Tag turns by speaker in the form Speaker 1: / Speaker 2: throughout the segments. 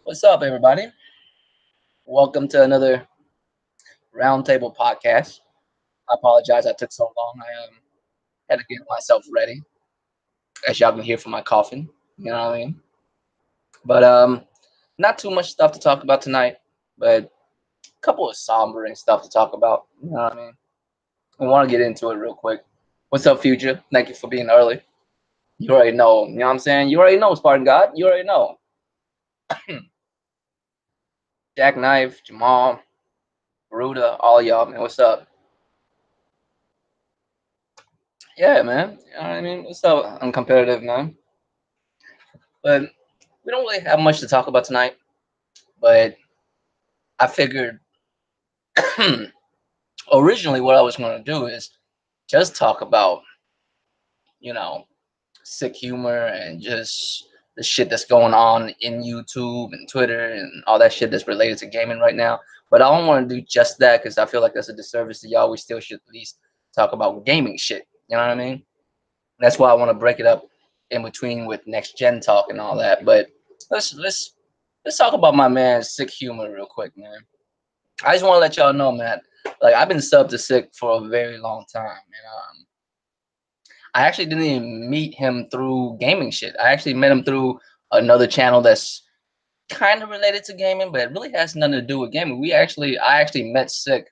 Speaker 1: What's up, everybody? Welcome to another Roundtable podcast. I apologize I took so long. I had to get myself ready, as y'all can hear from my coughing. You know what I mean? But not too much stuff to talk about tonight, but a couple of sombering stuff to talk about. You know what I mean? I want to get into it real quick. What's up, Future? Thank you for being early. You already know. You know what I'm saying? You already know, Spartan God. You already know. Jackknife, Jamal, Ruda, all y'all, man. What's up? Yeah, man. You know what I mean? What's up, uncompetitive, man? But we don't really have much to talk about tonight. But I figured originally what I was going to do is just talk about, you know, sick humor and just the shit that's going on in YouTube and Twitter and all that shit that's related to gaming right now. But I don't want to do just that because I feel like that's a disservice to y'all. We still should at least talk about gaming shit. You know what I mean? That's why I want to break it up in between with next gen talk and all that. But let's talk about my man's sick humor real quick, man. I just want to let y'all know, man. Like I've been sub to sick for a very long time, and I actually didn't even meet him through gaming shit. I actually met him through another channel that's kind of related to gaming, but it really has nothing to do with gaming. I actually met Sick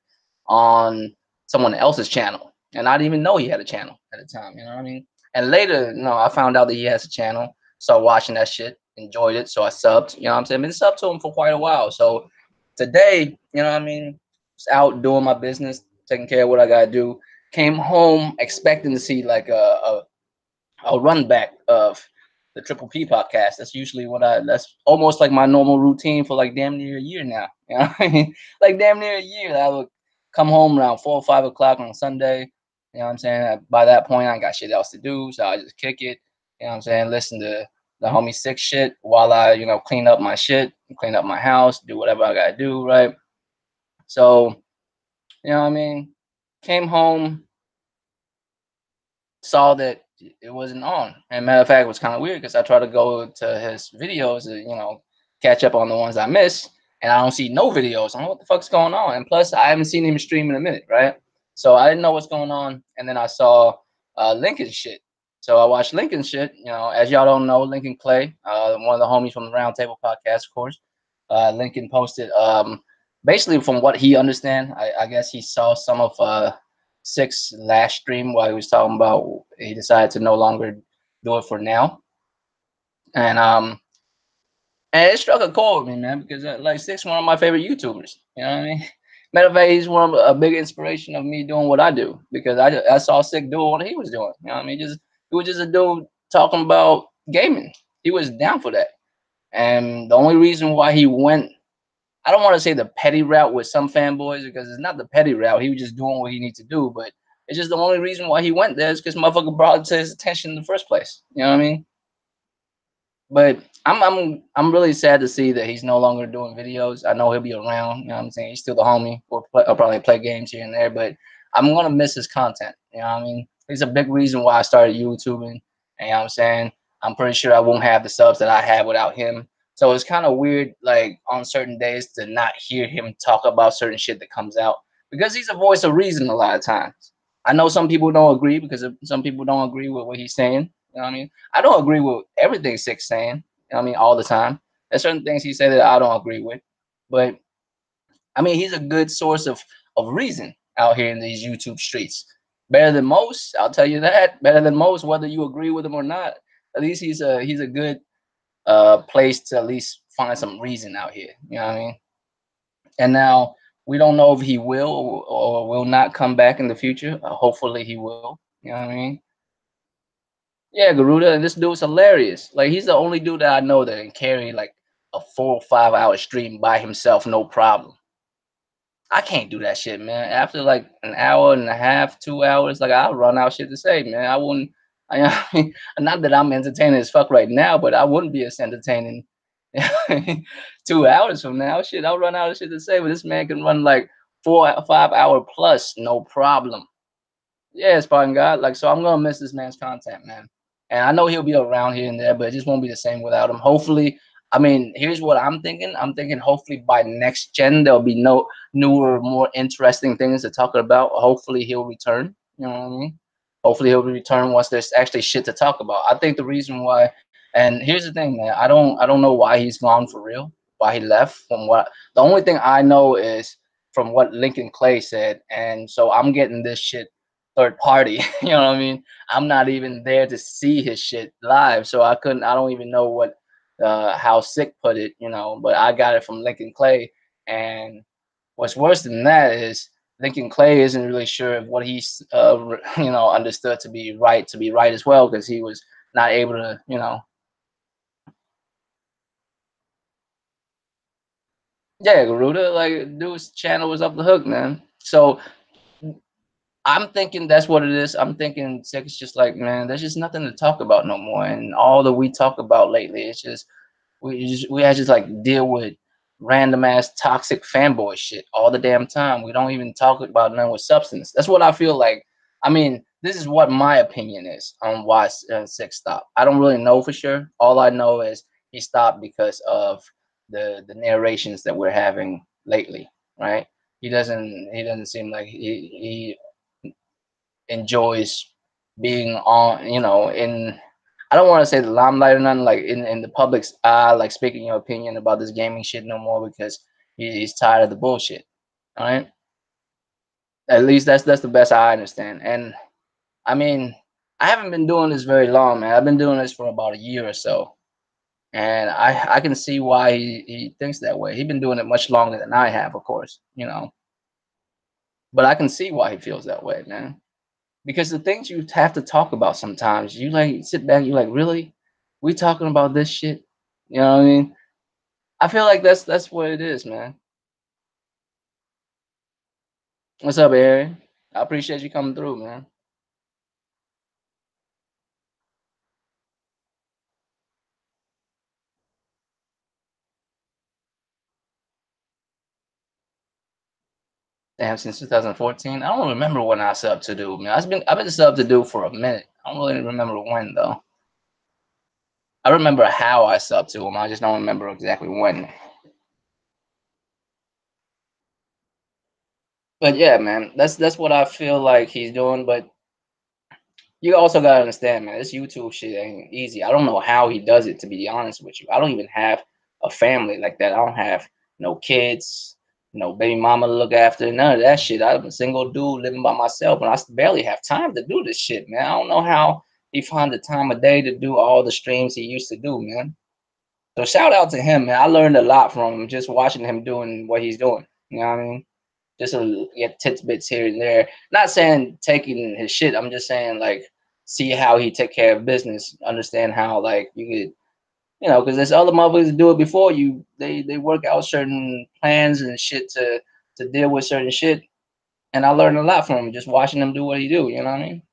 Speaker 1: on someone else's channel, and I didn't even know he had a channel at the time. You know what I mean? And later, I found out that he has a channel. Started watching that shit, enjoyed it, so I subbed. You know what I'm saying? Been subbed to him for quite a while. So today, you know what I mean? Just out doing my business, taking care of what I gotta do. Came home expecting to see like a run back of the Triple P podcast. That's usually that's almost like my normal routine for like damn near a year now. You know what I mean? Like damn near a year. I would come home around 4 or 5 o'clock on Sunday. You know what I'm saying? By that point, I ain't got shit else to do. So I just kick it. You know what I'm saying? Listen to the homie Sick shit while I, clean up my shit, clean up my house, do whatever I gotta do, right? So, you know what I mean? Came home, saw that it wasn't on. And matter of fact, it was kind of weird because I tried to go to his videos to, catch up on the ones I missed, and I don't see no videos. I don't know what the fuck's going on. And plus, I haven't seen him stream in a minute, right? So I didn't know what's going on. And then I saw Lincoln shit. So I watched Lincoln shit. As y'all don't know, Lincoln Clay, one of the homies from the Roundtable podcast, of course. Lincoln posted basically from what he understand. I guess he saw some of Six last stream while he was talking about he decided to no longer do it for now, and it struck a chord with me, man, because like Six one of my favorite YouTubers. You know what I mean? Matter of fact, he's one of a big inspiration of me doing what I do because I saw Sick do what he was doing. You know what I mean? He was just a dude talking about gaming. He was down for that, and the only reason why he went, I don't want to say the petty route with some fanboys because it's not the petty route. He was just doing what he needs to do, but it's just the only reason why he went there is because motherfucker brought it to his attention in the first place. You know what I mean? But I'm really sad to see that he's no longer doing videos. I know he'll be around. You know what I'm saying? He's still the homie. I'll probably play games here and there, but I'm gonna miss his content. You know what I mean? It's a big reason why I started YouTubing. And, you know what I'm saying? I'm pretty sure I won't have the subs that I have without him. So it's kind of weird, like on certain days, to not hear him talk about certain shit that comes out because he's a voice of reason a lot of times. I know some people don't agree because some people don't agree with what he's saying. You know what I mean? I don't agree with everything Six saying. You know what I mean? All the time. There's certain things he said that I don't agree with. But I mean, he's a good source of reason out here in these YouTube streets. Better than most, I'll tell you that. Better than most, whether you agree with him or not. At least he's a good place to at least find some reason out here. You know what I mean? And now we don't know if he will or will not come back in the future. Hopefully he will. You know what I mean? Yeah, Garuda, and this dude's hilarious. Like he's the only dude that I know that can carry like a 4 or 5 hour stream by himself, no problem. I can't do that shit, man. After like an hour and a half, 2 hours, like I'll run out shit to say, man. I wouldn't. Not that I'm entertaining as fuck right now, but I wouldn't be as entertaining 2 hours from now. Shit, I'll run out of shit to say. But this man can run like 4 or 5 hour plus, no problem. Yeah, Spartan God. Like, so I'm gonna miss this man's content, man. And I know he'll be around here and there, but it just won't be the same without him. Hopefully, I mean, here's what I'm thinking. I'm thinking hopefully by next gen there'll be no newer, more interesting things to talk about. Hopefully he'll return. You know what I mean? Hopefully he'll return once there's actually shit to talk about. I think the reason why, and here's the thing, man. I don't know why he's gone for real. Why he left? From what the only thing I know is from what Lincoln Clay said, and so I'm getting this shit third party. You know what I mean? I'm not even there to see his shit live, so I don't even know what how Sick put it, but I got it from Lincoln Clay. And what's worse than that is Lincoln Clay isn't really sure of what he's understood to be right as well, because he was not able to, yeah, Garuda, like dude's channel was up the hook, man. So I'm thinking that's what it is. I'm thinking Sick is just like, man, there's just nothing to talk about no more. And all that we talk about lately, it's just we had just like deal with random ass toxic fanboy shit all the damn time. We don't even talk about none with substance. That's what I feel like. I mean, this is what my opinion is on why Sick stopped. I don't really know for sure. All I know is he stopped because of the narrations that we're having lately, right? He doesn't seem like he enjoys being on, in, I don't want to say the limelight or nothing, like in the public's eye, like speaking your opinion about this gaming shit no more, because he's tired of the bullshit. All right. At least that's the best I understand. And I mean, I haven't been doing this very long, man. I've been doing this for about a year or so. And I can see why he thinks that way. He's been doing it much longer than I have, of course, but I can see why he feels that way, man. Because the things you have to talk about sometimes, you like sit back, you like, really? We talking about this shit? You know what I mean? I feel like that's what it is, man. What's up, Aaron? I appreciate you coming through, man. Damn, since 2014. I don't remember when I subbed to do, man. I've been subbed to do for a minute. I don't really remember when though. I remember how I subbed to him. I just don't remember exactly when. But yeah, man, that's what I feel like he's doing. But you also gotta understand, man, this YouTube shit ain't easy. I don't know how he does it, to be honest with you. I don't even have a family like that. I don't have no kids, no baby mama to look after, none of that shit. I'm a single dude living by myself, and barely have time to do this shit, man. I don't know how he find the time of day to do all the streams he used to do, man. So shout out to him, man. I learned a lot from him just watching him doing what he's doing. You know what I mean? Just a get tidbits here and there. Not saying taking his shit. I'm just saying like see how he take care of business. Understand how like you could, because there's other motherfuckers that do it before you. They work out certain plans and shit to deal with certain shit. And I learned a lot from him just watching him do what he do. You know what I mean?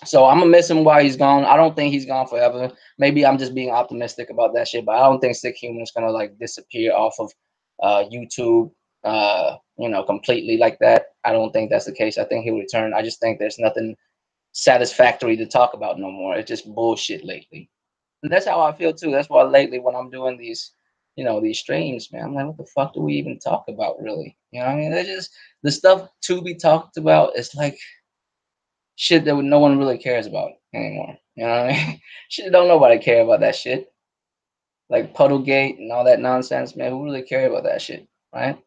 Speaker 1: So I'm gonna miss him while he's gone. I don't think he's gone forever. Maybe I'm just being optimistic about that shit, but I don't think Sick Human is gonna like disappear off of YouTube, completely like that. I don't think that's the case. I think he'll return. I just think there's nothing satisfactory to talk about no more. It's just bullshit lately, and that's how I feel too. That's why lately when I'm doing these streams, man, I'm like, what the fuck do we even talk about, really? You know what I mean? It's just the stuff to be talked about. It's like shit that no one really cares about anymore. You know what I mean? Shit, don't nobody care about that shit. Like Puddlegate and all that nonsense, man. Who really care about that shit, right?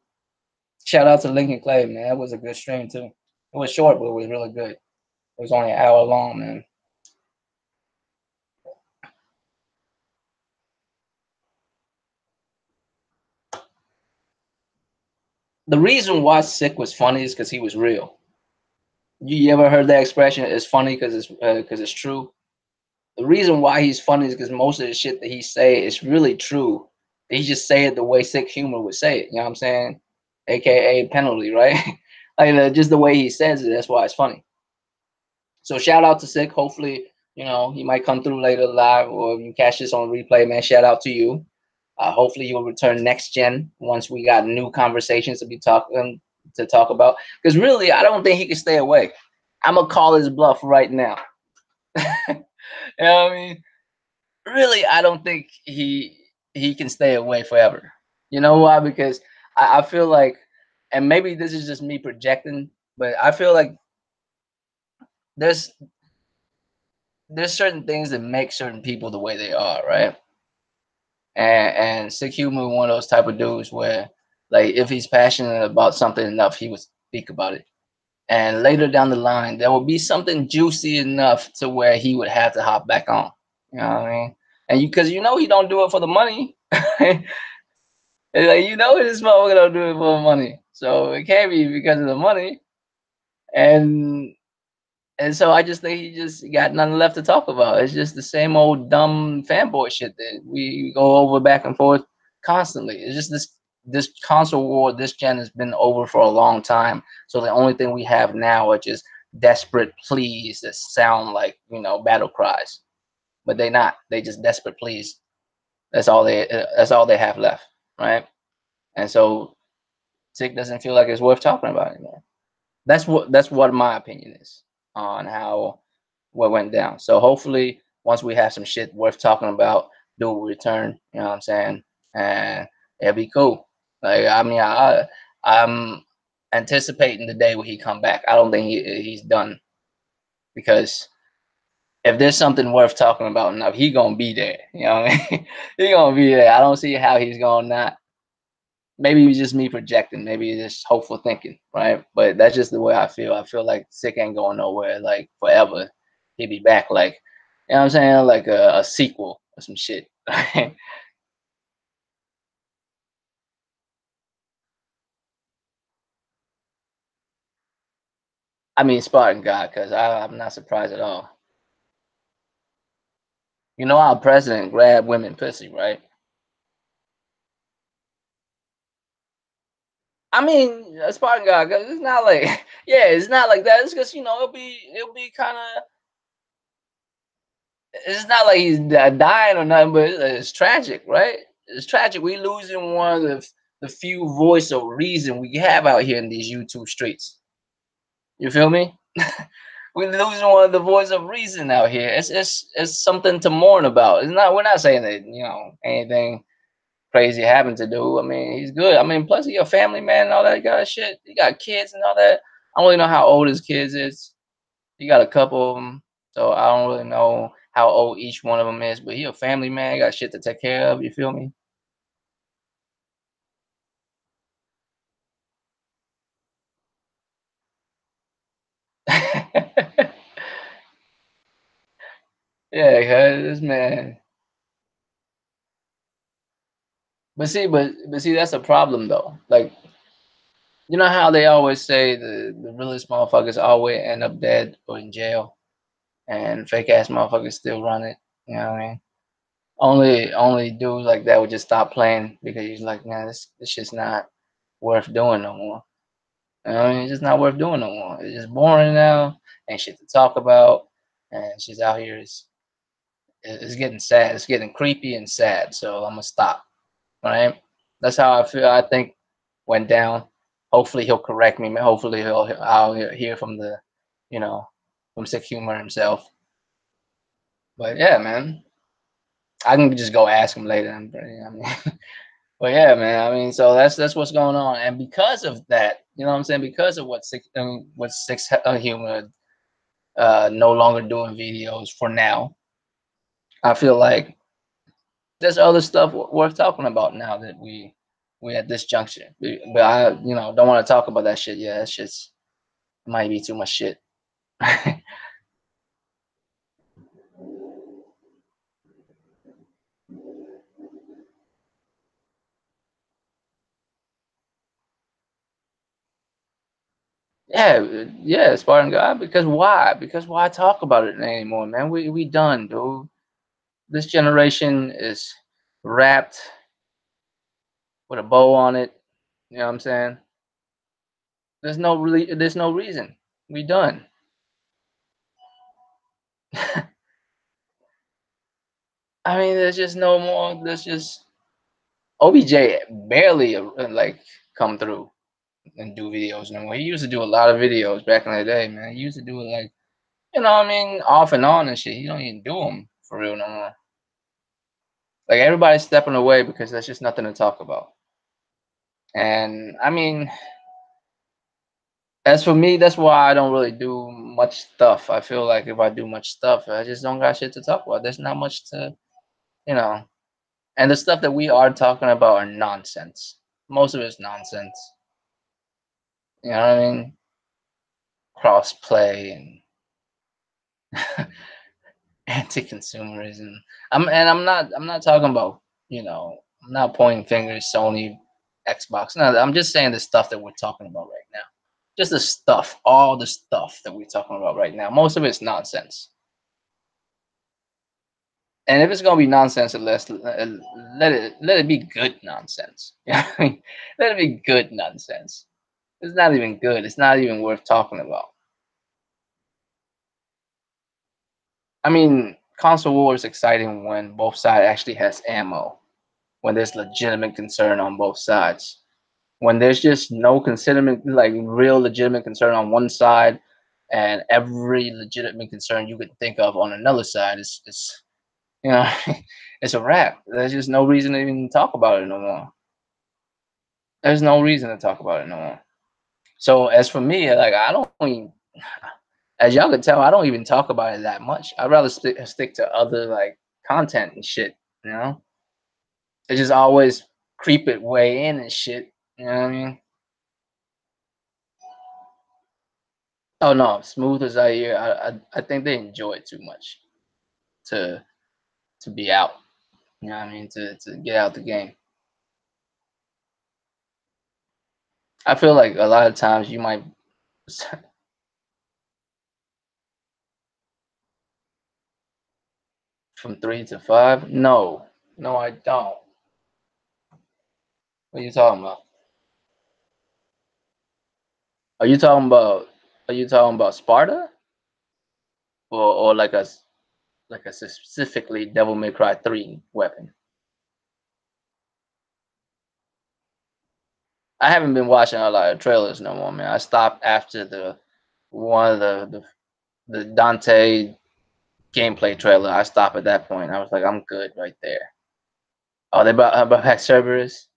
Speaker 1: Shout out to Lincoln Clay, man. That was a good stream too. It was short, but it was really good. It was only an hour long, man. The reason why Sick was funny is because he was real. You ever heard that expression? It's funny because it's true. The reason why he's funny is because most of the shit that he say is really true. He just say it the way Sick Humor would say it. You know what I'm saying? AKA penalty, right? Like just the way he says it. That's why it's funny. So shout out to Sick. Hopefully, he might come through later live, or if you catch this on replay, man. Shout out to you. Hopefully, you'll return next gen once we got new conversations to talk about. Because really, I don't think he can stay away. I'm gonna call his bluff right now. You know what I mean? Really, I don't think he can stay away forever. You know why? Because I feel like, and maybe this is just me projecting, but I feel like there's there's certain things that make certain people the way they are, right? And Sick Humor one of those type of dudes where, like, if he's passionate about something enough, he would speak about it. And later down the line, there will be something juicy enough to where he would have to hop back on. You know what I mean? And you, because you know he don't do it for the money. And, like, you know this motherfucker don't do it for the money, so it can't be because of the money. And so I just think he just got nothing left to talk about. It's just the same old dumb fanboy shit that we go over back and forth constantly. It's just this console war, this gen has been over for a long time. So the only thing we have now are just desperate pleas that sound like, battle cries, but they not. They just desperate pleas. That's all they have left, right? And so Sick doesn't feel like it's worth talking about anymore. That's what my opinion is on how what went down. So hopefully, once we have some shit worth talking about, do will return. You know what I'm saying? And it'll be cool. Like, I mean, I'm anticipating the day when he come back. I don't think he's done, because if there's something worth talking about enough, he gonna be there. You know what I mean? He gonna be there. I don't see how he's gonna not. Maybe it's just me projecting. Maybe it's just hopeful thinking, right? But that's just the way I feel. I feel like Sick ain't going nowhere, like, forever. He'll be back, like, you know what I'm saying, like a sequel or some shit. I mean, Spartan God, because I'm not surprised at all. You know, our president grabbed women pussy, right? I mean, Spartan God, because it's not like, yeah, it's not like that. It's just, it'll be kind of. It's not like he's dying or nothing, but it's tragic, right? It's tragic. We losing one of the few voice of reason we have out here in these YouTube streets. You feel me? We're losing one of the voice of reason out here. It's something to mourn about. It's not. We're not saying that anything crazy happened to do. I mean, he's good. I mean, plus he a family man and all that kind of shit. He got kids and all that. I don't really know how old his kids is. He got a couple of them, so I don't really know how old each one of them is. But he a family man, got shit to take care of. You feel me? Yeah, cuz this man. But see, that's a problem though. Like, you know how they always say the realest motherfuckers always end up dead or in jail, and fake ass motherfuckers still run it. You know what I mean? Only dudes like that would just stop playing because he's like, man, this shit's not worth doing no more. You know what I mean? It's just not worth doing no more. It's just boring now. Ain't shit to talk about, and she's out here. It's getting sad. It's getting creepy and sad. So I'm gonna stop. Right? That's how I feel. I think went down. Hopefully he'll correct me. Hopefully I'll hear from you know, from Sick Humor himself. But yeah, man, I can just go ask him later. I mean, but yeah, man. I mean, so that's what's going on, and because of that, you know what I'm saying? Because of what Six Humor no longer doing videos for now, I feel like there's other stuff worth talking about now that we at this juncture. But I, don't want to talk about that shit. Yeah, that shit's might be too much shit. Yeah, yeah, Spartan God. Because why? Because why talk about it anymore, man? We done, dude. This generation is wrapped with a bow on it. You know what I'm saying? There's no reason. We done. I mean, there's just no more. There's just OBJ barely like come through and do videos no more. He used to do a lot of videos back in the day, man. He used to do it like You know what I mean? Off and on and shit. He don't even do them for real no more. Like everybody's stepping away because there's just nothing to talk about. And I mean, as for me, that's why I don't really do much stuff. I feel like if I do much stuff, I just don't got shit to talk about. There's not much to, you know. And the stuff that we are talking about are nonsense. Most of it's nonsense. You know what I mean? Cross play and anti-consumerism. I'm not talking about, I'm not pointing fingers, Sony, Xbox. No, I'm just saying the stuff that we're talking about right now. Just the stuff, all the stuff that we're talking about right now. Most of it's nonsense. And if it's gonna be nonsense, let it be good nonsense. You know what I mean? Let it be good nonsense. It's not even good. It's not even worth talking about. I mean, console war is exciting when both sides actually has ammo, when there's legitimate concern on both sides. When there's just no considerate, like real legitimate concern on one side, and every legitimate concern you could think of on another side is you know, it's a wrap. There's just no reason to even talk about it no more. There's no reason to talk about it no more. So as for me, like I don't even, as y'all can tell, I don't even talk about it that much. I'd rather stick to other like content and shit. You know, it just always creep it way in and shit. You know what I mean? Oh no, smooth as I hear. I think they enjoy it too much to to be out. You know what I mean? To get out the game. I feel like a lot of times you might from 3 to 5. No, no, I don't. What are you talking about? Are you talking about? Are you talking about Sparta or like a specifically Devil May Cry 3 weapon? I haven't been watching a lot of trailers no more, man. I stopped after the one of the Dante gameplay trailer. I stopped at that point. I was like, I'm good right there. Oh, they about back Cerberus?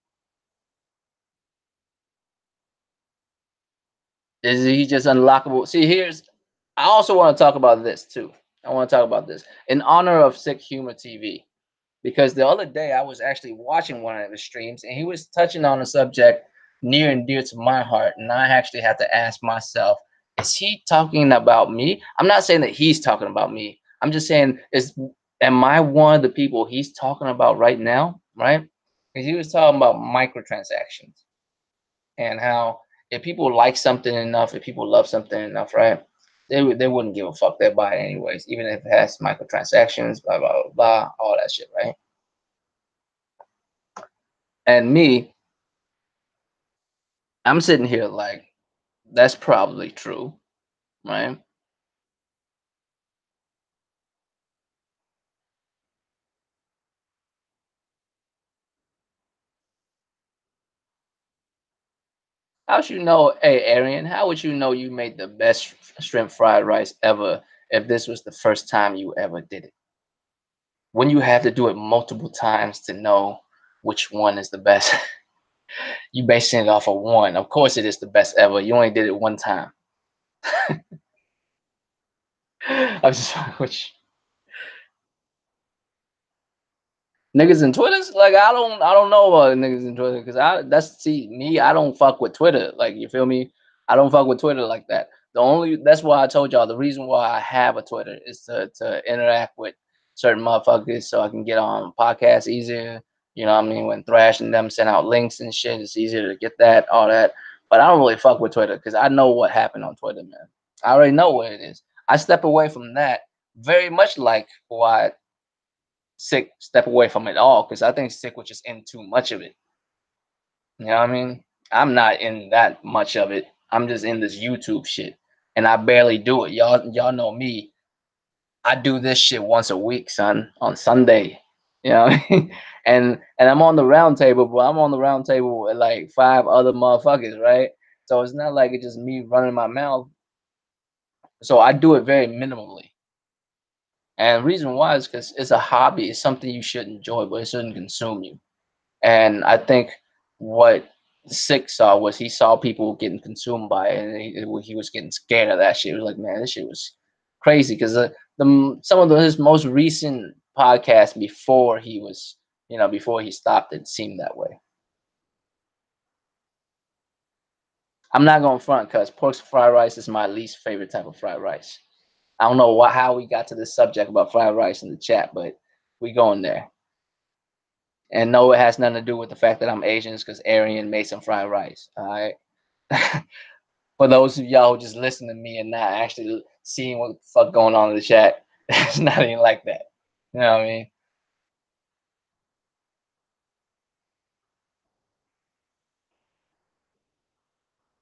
Speaker 1: Is he just unlockable? See, here's. I also want to talk about this too. I want to talk about this in honor of Sick Humor TV, because the other day I was actually watching one of the streams and he was touching on a subject near and dear to my heart, and I actually had to ask myself, is he talking about me? I'm not saying that he's talking about me. I'm just saying, is am I one of the people he's talking about right now? Right? Because he was talking about microtransactions and how if people like something enough, if people love something enough, right? They wouldn't give a fuck. They'd buy it anyways, even if it has microtransactions, blah blah blah, blah all that shit, right? And me, I'm sitting here like that's probably true, right? How should you know? Hey, Arian, how would you know you made the best shrimp fried rice ever if this was the first time you ever did it? When you have to do it multiple times to know which one is the best, you basing it off of one. Of course, it is the best ever. You only did it one time. I was just which niggas in Twitter. Like I don't know about niggas in Twitter because I that's see me. I don't fuck with Twitter. Like you feel me? I don't fuck with Twitter like that. The only that's why I told y'all the reason why I have a Twitter is to interact with certain motherfuckers so I can get on podcasts easier. You know what I mean? When Thrash and them send out links and shit, it's easier to get that, all that. But I don't really fuck with Twitter because I know what happened on Twitter, man. I already know what it is. I step away from that very much like why Sick step away from it all because I think Sick was just in too much of it. You know what I mean? I'm not in that much of it. I'm just in this YouTube shit, and I barely do it. Y'all know me. I do this shit once a week, son, on Sunday. You know, what I mean? And I'm on the round table, but I'm on the round table with like 5 other motherfuckers, right? So it's not like it's just me running my mouth. So I do it very minimally. And the reason why is because it's a hobby. It's something you should enjoy, but it shouldn't consume you. And I think what Sick saw was he saw people getting consumed by it, and he was getting scared of that shit. He was like, man, this shit was crazy because some of his most recent podcasts before he was, before he stopped, it seemed that way. I'm not going to front because pork fried rice is my least favorite type of fried rice. I don't know how we got to this subject about fried rice in the chat, but we going there. And no, it has nothing to do with the fact that I'm Asian, because Arian made some fried rice. All right. For those of y'all who just listen to me and not actually seeing what the fuck going on in the chat, it's not even like that. You know what I mean?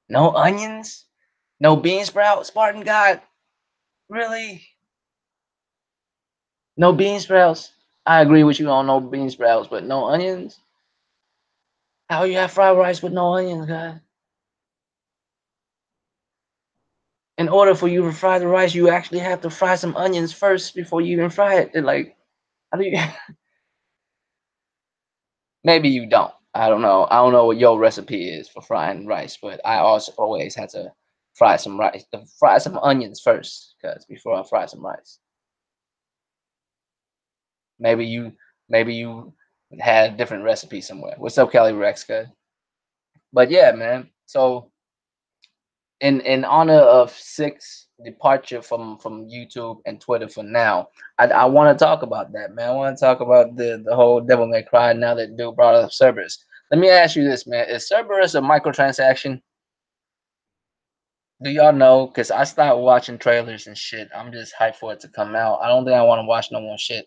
Speaker 1: No onions, no bean sprout, Spartan God. Really? No bean sprouts. I agree with you on no bean sprouts, but no onions. How you have fried rice with no onions, God? In order for you to fry the rice, you actually have to fry some onions first before you even fry it. And like, how do you? Maybe you don't. I don't know. I don't know what your recipe is for frying rice, but I also always had to fry some onions first, cause before I fry some rice. Maybe you, maybe you had a different recipe somewhere. What's up, Kelly Rex? Cause, but yeah, man. So in honor of Six departure from YouTube and Twitter for now, I want to talk about that, man. I want to talk about the whole Devil May Cry now that dude brought up Cerberus. Let me ask you this, man: is Cerberus a microtransaction? Do y'all know? Because I stopped watching trailers and shit. I'm just hyped for it to come out. I don't think I want to watch no more shit.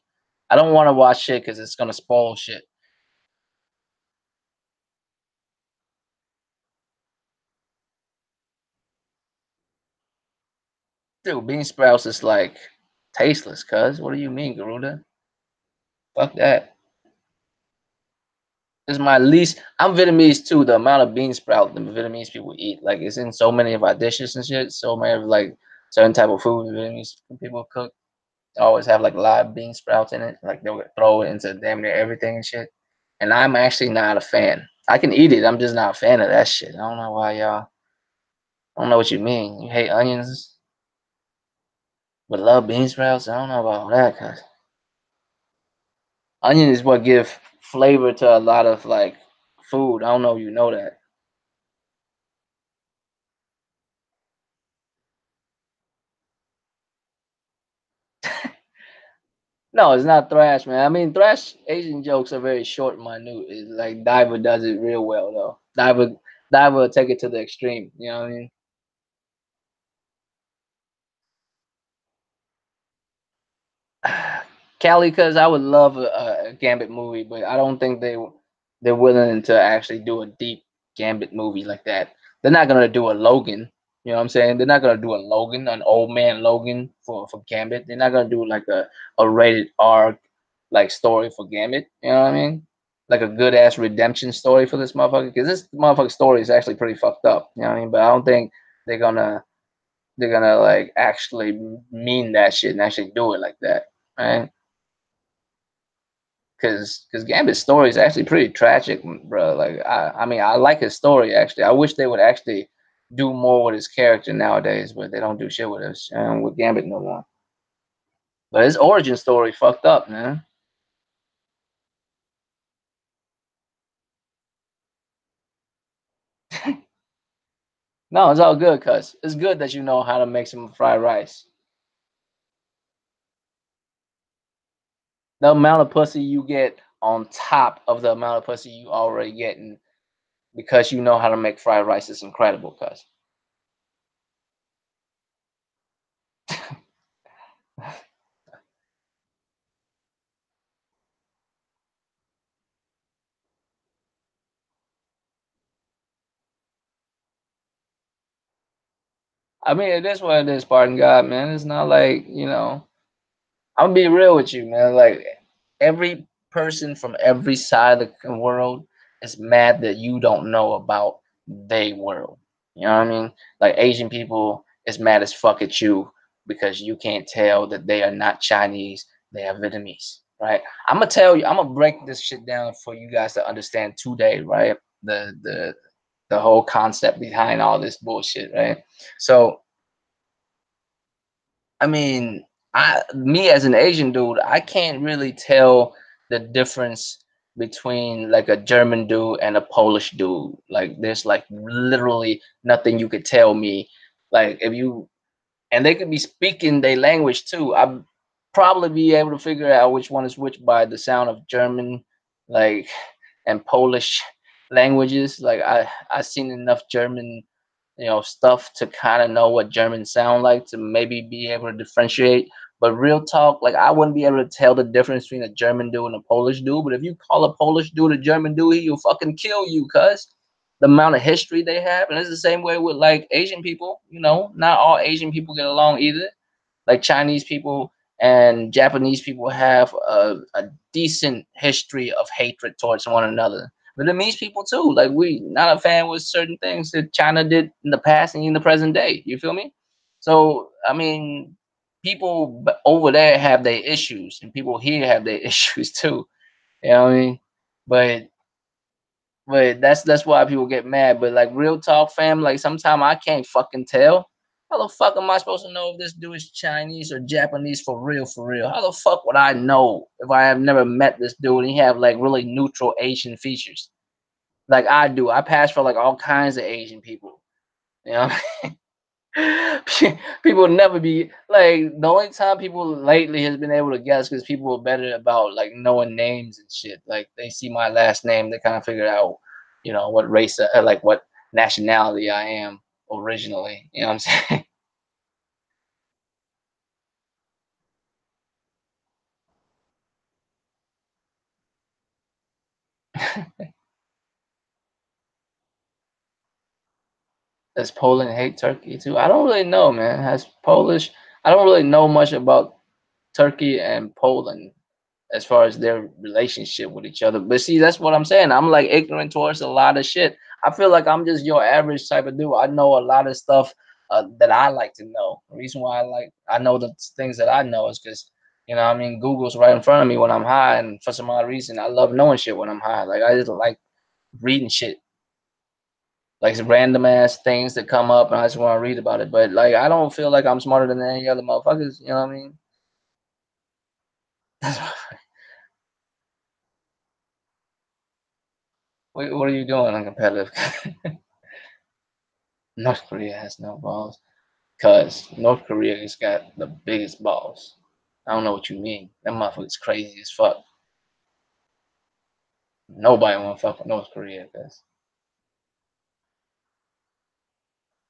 Speaker 1: I don't want to watch shit because it's gonna spoil shit. Dude, bean sprouts is like tasteless. Cuz, what do you mean, Garuda? Fuck that. It's my least. I'm Vietnamese too. The amount of bean sprout the Vietnamese people eat, like, it's in so many of our dishes and shit. So many of like certain type of food Vietnamese people cook always have like live bean sprouts in it. Like they'll throw it into damn near everything and shit. And I'm actually not a fan. I can eat it. I'm just not a fan of that shit. I don't know why y'all. I don't know what you mean. You hate onions but love bean sprouts. I don't know about all that, cause onion is what give flavor to a lot of like food. I don't know if you know that. No, it's not thrash, man. I mean, thrash Asian jokes are very short and minute. It's like Diver does it real well, though. Diver will take it to the extreme. You know what I mean? Cali, because I would love a Gambit movie, but I don't think they're willing to actually do a deep Gambit movie like that. They're not gonna do a Logan. You know what I'm saying? They're not gonna do a Logan, an old man Logan for Gambit. They're not gonna do like a rated R like story for Gambit. You know what I mean? Like a good ass redemption story for this motherfucker, because this motherfucker story is actually pretty fucked up. You know what I mean? But I don't think they're gonna they're gonna like actually mean that shit and actually do it like that, right? Because Gambit's story is actually pretty tragic, bro. Like I mean, I like his story actually. I wish they would actually do more with his character nowadays, but they don't do shit with us with Gambit no more. But his origin story fucked up, man. No, it's all good, cuz it's good that you know how to make some fried rice. The amount of pussy you get on top of the amount of pussy you already getting because you know how to make fried rice is incredible, cuz. I mean, it is what it is, pardon God, man. It's not like, I'm gonna be real with you, man. Like every person from every side of the world is mad that you don't know about their world. You know what I mean? Like Asian people is mad as fuck at you because you can't tell that they are not Chinese, they are Vietnamese, right? I'm gonna tell you, I'm gonna break this shit down for you guys to understand today, right? The whole concept behind all this bullshit, right? So, I mean, me as an Asian dude, I can't really tell the difference between like a German dude and a Polish dude. Like there's like literally nothing you could tell me. Like if you and they could be speaking their language too. I'd probably be able to figure out which one is which by the sound of German, like and Polish languages. Like I seen enough German, stuff to kind of know what Germans sound like to maybe be able to differentiate. But real talk, like I wouldn't be able to tell the difference between a German dude and a Polish dude. But if you call a Polish dude a German dude, he'll fucking kill you, cuz the amount of history they have. And it's the same way with like Asian people, not all Asian people get along either. Like Chinese people and Japanese people have a decent history of hatred towards one another. Vietnamese people too. Like we not a fan with certain things that China did in the past and in the present day. You feel me? So I mean, people over there have their issues, and people here have their issues too. You know what I mean? But that's why people get mad. But like real talk, fam, like sometimes I can't fucking tell. How the fuck am I supposed to know if this dude is Chinese or Japanese for real, for real? How the fuck would I know if I have never met this dude and he have like really neutral Asian features? Like I do. I pass for like all kinds of Asian people. You know? People never be like the only time people lately has been able to guess because people are better about like knowing names and shit. Like they see my last name, they kind of figure out, what race, like what nationality I am originally. You know what I'm saying? Does Poland hate Turkey too? I don't really know, man. Has Polish? I don't really know much about Turkey and Poland as far as their relationship with each other. But see, that's what I'm saying. I'm like ignorant towards a lot of shit. I feel like I'm just your average type of dude. I know a lot of stuff that I like to know. The reason why I know the things that I know is because I mean Google's right in front of me when I'm high, and for some odd reason I love knowing shit when I'm high. Like I just like reading shit, like random ass things that come up, and I just want to read about it. But like I don't feel like I'm smarter than any other motherfuckers. You know what I mean? What are you doing on competitive? North Korea has no balls. Cause North Korea has got the biggest balls. I don't know what you mean. That motherfucker's crazy as fuck. Nobody wanna fuck with North Korea, cause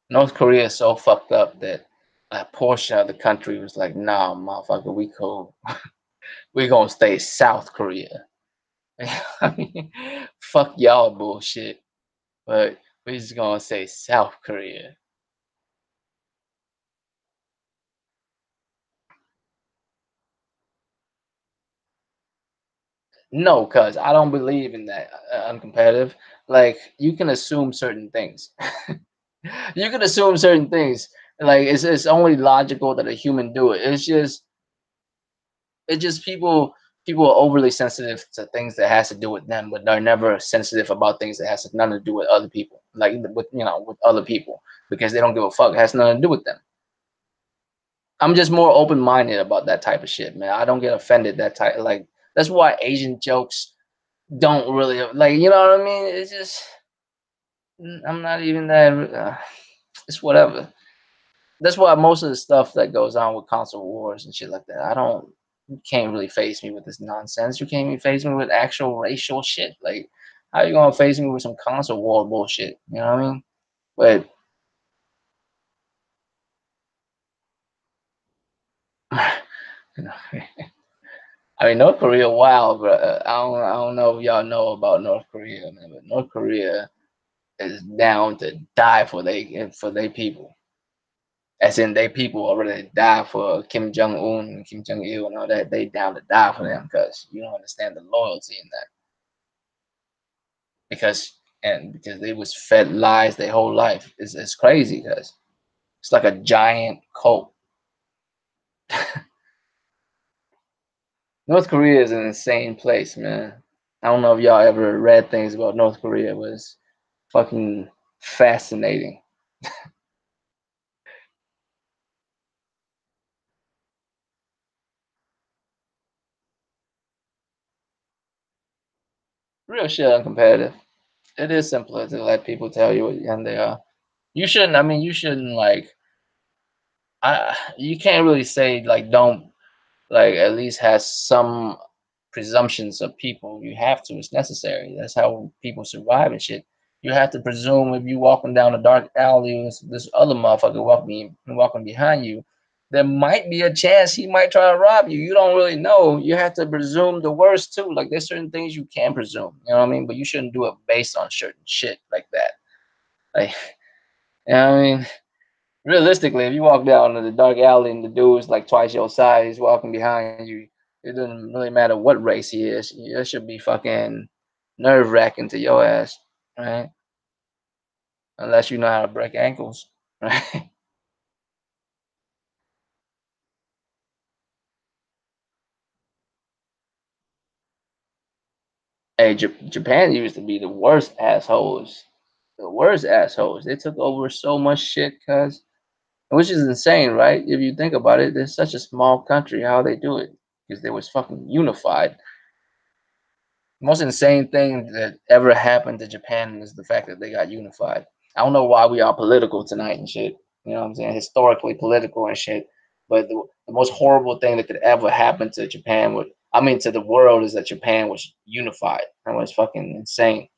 Speaker 1: North Korea is so fucked up that a portion of the country was like, nah, motherfucker, we cool. We gonna stay South Korea. I mean, fuck y'all bullshit. But we just gonna say South Korea. No, cuz I don't believe in that uncompetitive. Like you can assume certain things. You can assume certain things. Like it's only logical that a human do it. It's just people are overly sensitive to things that has to do with them, but they're never sensitive about things that has nothing to do with other people. Like with other people because they don't give a fuck. It has nothing to do with them. I'm just more open minded about that type of shit, man. I don't get offended that type. Like that's why Asian jokes don't really like. You know what I mean? It's just I'm not even that. It's whatever. That's why most of the stuff that goes on with console wars and shit like that, I don't you can't really face me with this nonsense. You can't even face me with actual racial shit. Like, how you gonna face me with some console war bullshit? You know what I mean? But you know, I mean, North Korea, wow, bro. I don't know if y'all know about North Korea, man, but North Korea is down to die for they people. As in, they people already die for Kim Jong Un and Kim Jong Il and all that. They down to die for them because you don't understand the loyalty in that. Because they was fed lies their whole life. It's crazy because it's like a giant cult. North Korea is an insane place, man. I don't know if y'all ever read things about North Korea. It was fucking fascinating. Real shit uncompetitive. It is simpler to let people tell you what young they are. You shouldn't. I mean, you shouldn't like. You can't really say like don't like at least has some presumptions of people. You have to. It's necessary. That's how people survive and shit. You have to presume if you walking down a dark alley with this other motherfucker walking behind you, there might be a chance he might try to rob you. You don't really know. You have to presume the worst too. Like there's certain things you can presume. You know what I mean? But you shouldn't do it based on certain shit like that. Like you know what I mean? Realistically, if you walk down the dark alley and the dude's like twice your size walking behind you, it doesn't really matter what race he is. It should be fucking nerve wracking to your ass, right? Unless you know how to break ankles, right? Hey, Japan used to be the worst assholes. The worst assholes. They took over so much shit, cuz, which is insane, right? If you think about it, they're such a small country. How they do it? Because they was fucking unified. Most insane thing that ever happened to Japan is the fact that they got unified. I don't know why we are political tonight and shit. You know what I'm saying? Historically political and shit. But the most horrible thing that could ever happen to Japan would, I mean, to the world is that Japan was unified. That was fucking insane.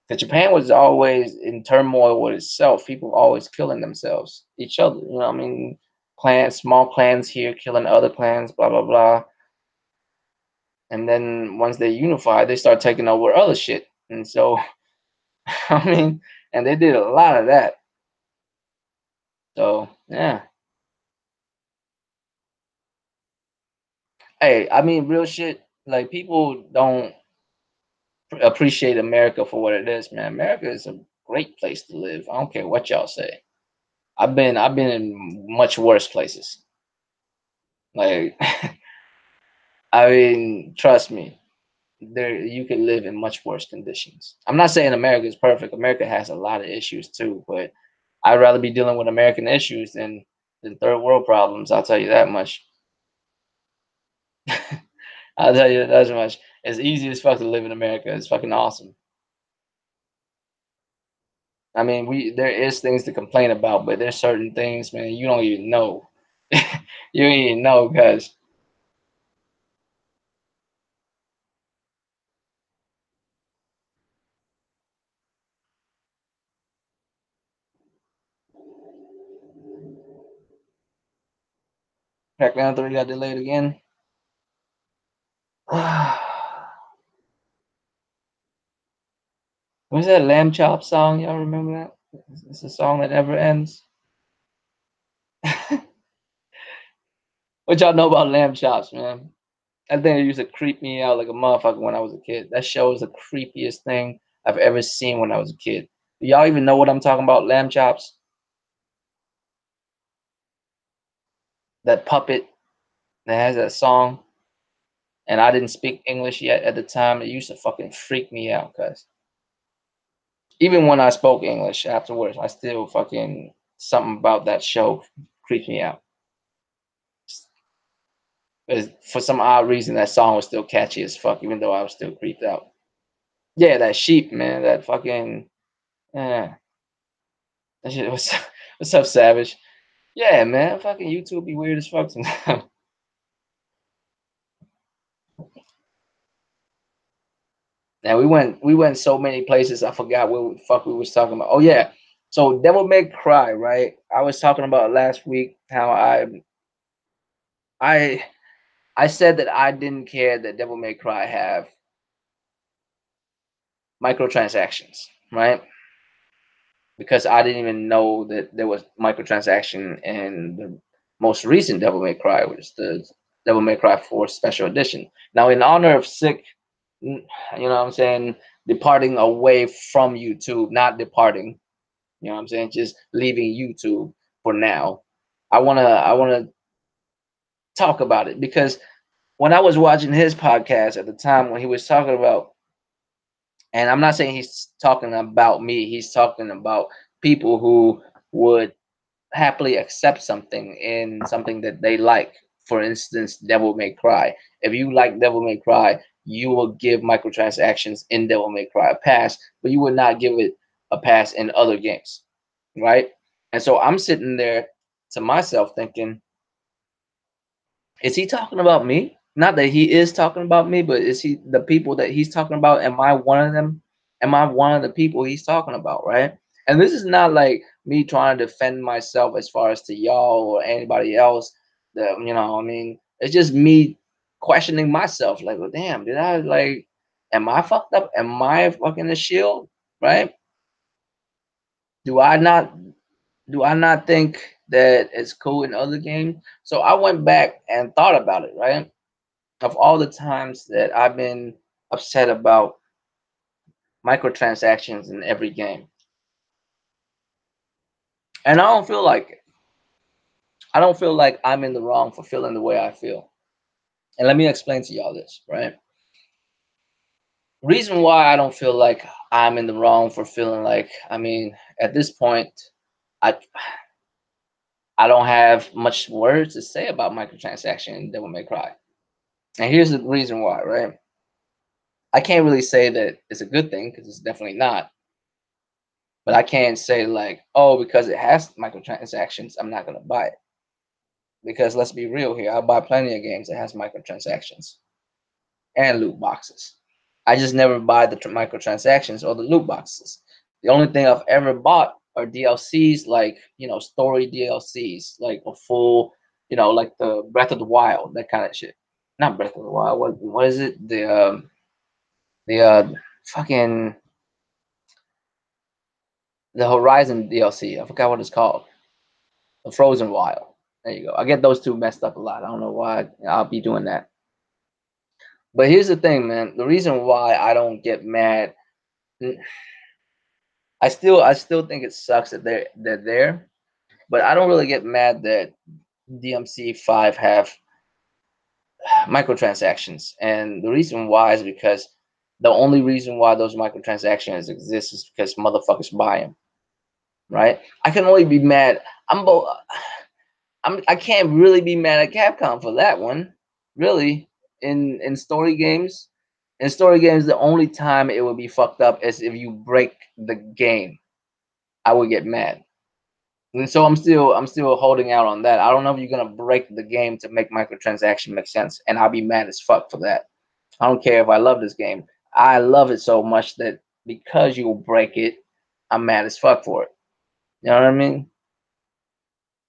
Speaker 1: Because Japan was always in turmoil with itself. People always killing themselves, each other. You know what I mean? Clans, small clans here killing other clans, blah, blah, blah. And then once they unify, they start taking over other shit. And so, I mean, and they did a lot of that. So, yeah. Hey, I mean, real shit. Like people don't appreciate America for what it is, man. America is a great place to live. I don't care what y'all say. I've been in much worse places. Like, I mean, trust me, there you could live in much worse conditions. I'm not saying America is perfect. America has a lot of issues too, but I'd rather be dealing with American issues than third world problems. I'll tell you that much. I'll tell you that much. It's easy as fuck to live in America. It's fucking awesome. I mean, we there is things to complain about, but there's certain things, man, you don't even know. You don't even know, cause Crackdown 3 got delayed again. Was that Lamb Chop song? Y'all remember that? It's a song that never ends. What y'all know about lamb chops, man? I think it used to creep me out like a motherfucker when I was a kid. That show is the creepiest thing I've ever seen when I was a kid. Do y'all even know what I'm talking about? Lamb chops? That puppet that has that song. And I didn't speak English yet at the time. It used to fucking freak me out, cuz even when I spoke English afterwards, I still fucking something about that show creeps me out. 'Cause for some odd reason, that song was still catchy as fuck, even though I was still creeped out. Yeah, that sheep, man. That fucking yeah. That shit was what's up, Savage? Yeah, man. Fucking YouTube be weird as fuck sometimes. Now we went so many places. I forgot what the fuck we was talking about. Oh yeah. So Devil May Cry, right? I was talking about last week how I I said that I didn't care that Devil May Cry have microtransactions, right? Because I didn't even know that there was microtransaction in the most recent Devil May Cry, which is the Devil May Cry 4 Special Edition. Now, in honor of Sick, you know what I'm saying, departing away from YouTube, not departing, you know what I'm saying, just leaving YouTube for now. I wanna talk about it because when I was watching his podcast at the time when he was talking about, and I'm not saying he's talking about me, he's talking about people who would happily accept something in something that they like. For instance, Devil May Cry. If you like Devil May Cry, you will give microtransactions in Devil May Cry a pass, but you would not give it a pass in other games, right? And so I'm sitting there to myself thinking, is he talking about me? Not that he is talking about me, but is he the people that he's talking about? Am I one of them? Am I one of the people he's talking about, right? And this is not like me trying to defend myself as far as to y'all or anybody else. That I mean, it's just me questioning myself. Like, well, damn, did I like? Am I fucked up? Am I fucking the shield? Right? Do I not? Do I not think that it's cool in other games? So I went back and thought about it, right? Of all the times that I've been upset about microtransactions in every game. And I don't feel like it. I don't feel like I'm in the wrong for feeling the way I feel. And let me explain to y'all this, right? Reason why I don't feel like I'm in the wrong for feeling like, I mean, at this point, I I don't have much words to say about microtransaction in Devil May Cry. And here's the reason why, right? I can't really say that it's a good thing because it's definitely not. But I can't say like, oh, because it has microtransactions, I'm not gonna buy it. Because let's be real here, I buy plenty of games that has microtransactions and loot boxes. I just never buy the microtransactions or the loot boxes. The only thing I've ever bought are DLCs, like story DLCs, like a full, like the Breath of the Wild, that kind of shit. Not Breath of the Wild. What is it? The fucking the Horizon DLC. I forgot what it's called. The Frozen Wild. There you go. I get those two messed up a lot. I don't know why I'll be doing that. But here's the thing, man. The reason why I don't get mad, I still think it sucks that they're there, but I don't really get mad that DMC5 have microtransactions. And the reason why is because the only reason why those microtransactions exist is because motherfuckers buy them, right? I can only be mad. I'm both. I can't really be mad at Capcom for that one. Really, in story games, the only time it would be fucked up is if you break the game. I would get mad. And so I'm still holding out on that. I don't know if you're gonna break the game to make microtransaction make sense, and I'll be mad as fuck for that. I don't care if I love this game. I love it so much that because you will break it, I'm mad as fuck for it. You know what I mean?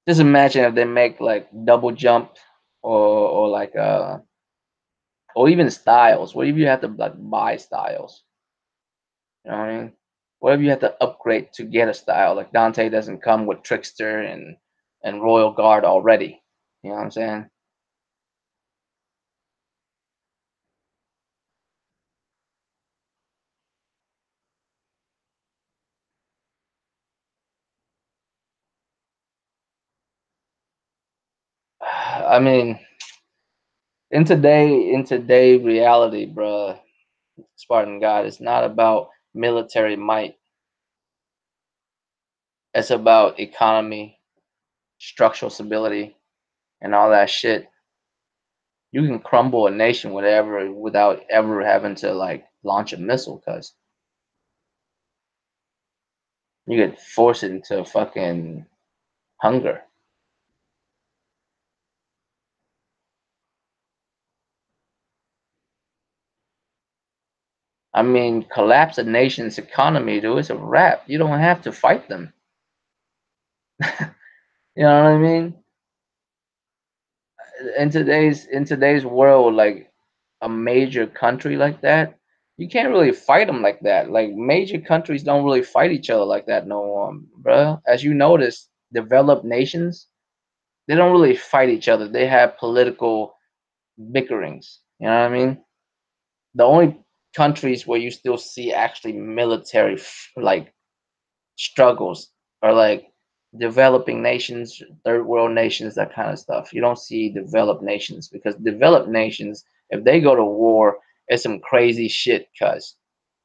Speaker 1: Just imagine if they make like double jump or like or even styles. What if you have to like buy styles? You know what I mean? What if you have to upgrade to get a style? Like Dante doesn't come with Trickster and Royal Guard already. You know what I'm saying? I mean, in today reality, bruh, Spartan God, it's not about military might. It's about economy, structural stability, and all that shit. You can crumble a nation whatever without ever having to like launch a missile, cuz you get forced into fucking hunger. I mean, collapse a nation's economy, dude. It's a wrap. You don't have to fight them. You know what I mean? In today's world, like a major country like that, you can't really fight them like that. Like major countries don't really fight each other like that no more, bro. As you notice, developed nations, they don't really fight each other. They have political bickerings. You know what I mean? The only countries where you still see actually military like struggles are like developing nations, third world nations, that kind of stuff. You don't see developed nations because developed nations, if they go to war, it's some crazy shit, cuz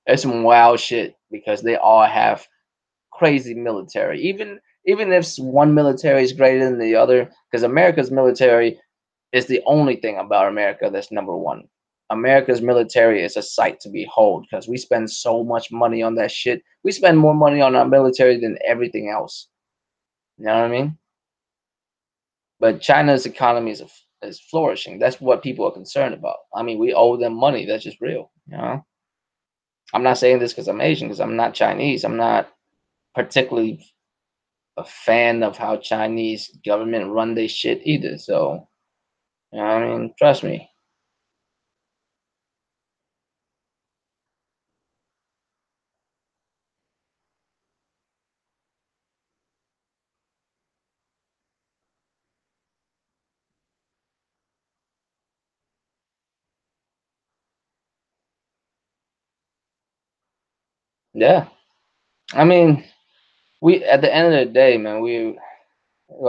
Speaker 1: it's some wild shit because they all have crazy military. Even if one military is greater than the other, because America's military is the only thing about America that's number one. America's military is a sight to behold because we spend so much money on that shit. We spend more money on our military than everything else. You know what I mean? But China's economy is flourishing. That's what people are concerned about. I mean, we owe them money. That's just real. You know, I'm not saying this because I'm Asian, because I'm not Chinese. I'm not particularly a fan of how Chinese government run their shit either. So, you know what I mean? Trust me. Yeah. I mean, we at the end of the day, man, we're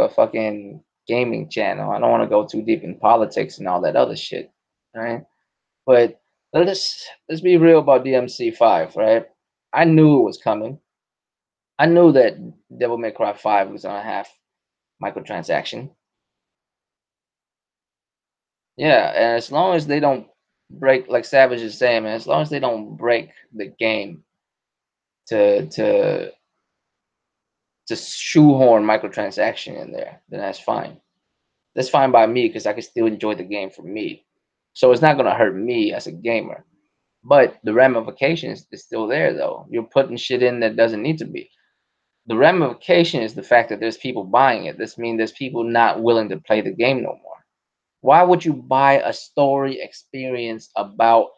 Speaker 1: a fucking gaming channel. I don't want to go too deep in politics and all that other shit, right? But let's be real about DMC5, right? I knew it was coming. I knew that Devil May Cry 5 was gonna have microtransaction. Yeah, and as long as they don't break, like Savage is saying, man, as long as they don't break the game to to shoehorn microtransaction in there, then that's fine. That's fine by me because I can still enjoy the game for me. So it's not gonna hurt me as a gamer. But the ramification is still there though. You're putting shit in that doesn't need to be. The ramification is the fact that there's people buying it. This means there's people not willing to play the game no more. Why would you buy a story experience about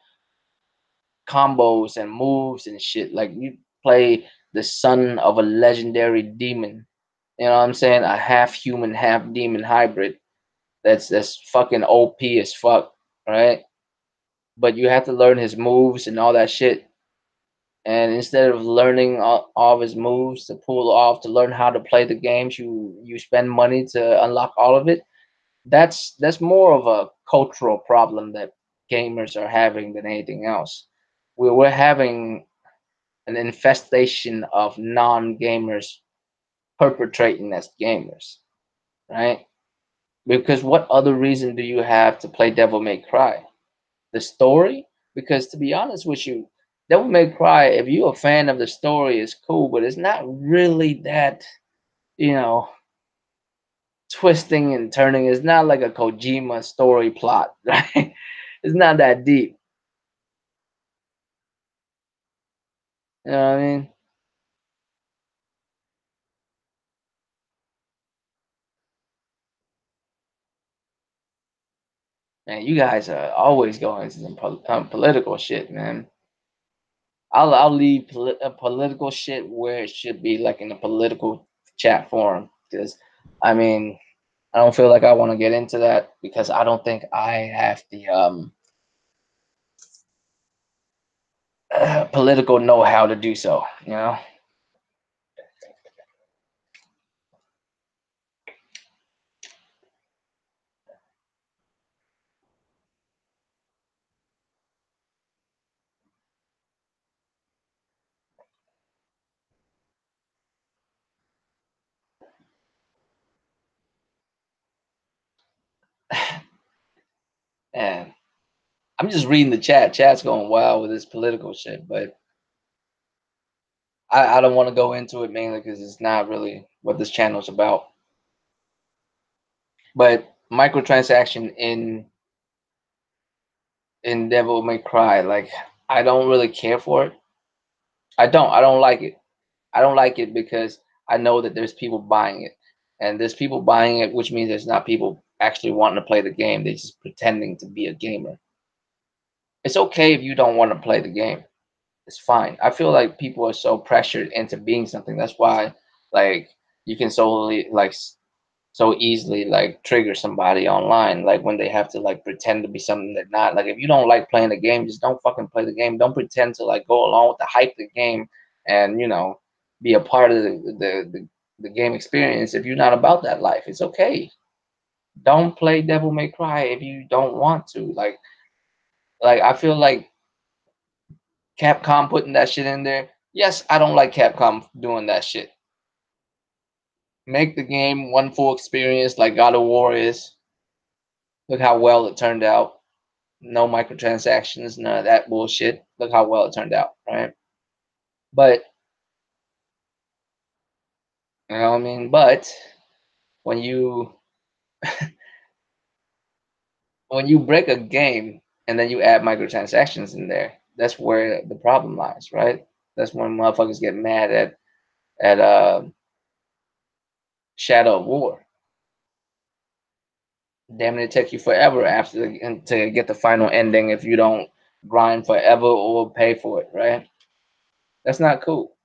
Speaker 1: combos and moves and shit? Like you play the son of a legendary demon. You know what I'm saying? A half human, half demon hybrid. That's fucking OP as fuck, right? But you have to learn his moves and all that shit. And instead of learning all of his moves to pull off to learn how to play the games, you spend money to unlock all of it. That's more of a cultural problem that gamers are having than anything else. We're having an infestation of non-gamers perpetrating as gamers, right? Because what other reason do you have to play Devil May Cry? The story? Because to be honest with you, Devil May Cry, if you're a fan of the story, is cool, but it's not really that, you know, twisting and turning. It's not like a Kojima story plot, right? It's not that deep. You know what I mean? Man, you guys are always going into some political shit, man. I'll leave political shit where it should be, like in a political chat forum, because I mean, I don't feel like I want to get into that because I don't think I have the political know-how to do so. You know, and I'm just reading the chat. Chat's going wild with this political shit, but I don't want to go into it mainly because it's not really what this channel's about. But microtransaction in Devil May Cry, like I don't really care for it. I don't like it. I don't like it because I know that there's people buying it. And there's people buying it, which means there's not people actually wanting to play the game. They're just pretending to be a gamer. It's okay if you don't want to play the game. It's fine. I feel like people are so pressured into being something. That's why like you can solely so easily like trigger somebody online, like when they have to like pretend to be something they're not. Like if you don't like playing the game, just don't fucking play the game. Don't pretend to like go along with the hype of the game and be a part of the the game experience if you're not about that life. It's okay. Don't play Devil May Cry if you don't want to. Like I feel like Capcom putting that shit in there. Yes, I don't like Capcom doing that shit. Make the game one full experience like God of War is. Look how well it turned out. No microtransactions, none of that bullshit. Look how well it turned out, right? But you know what I mean? But when you when you break a game and then you add microtransactions in there, that's where the problem lies, right? That's when motherfuckers get mad at Shadow of War. Damn it, it take you forever after to get the final ending if you don't grind forever or pay for it, right? That's not cool.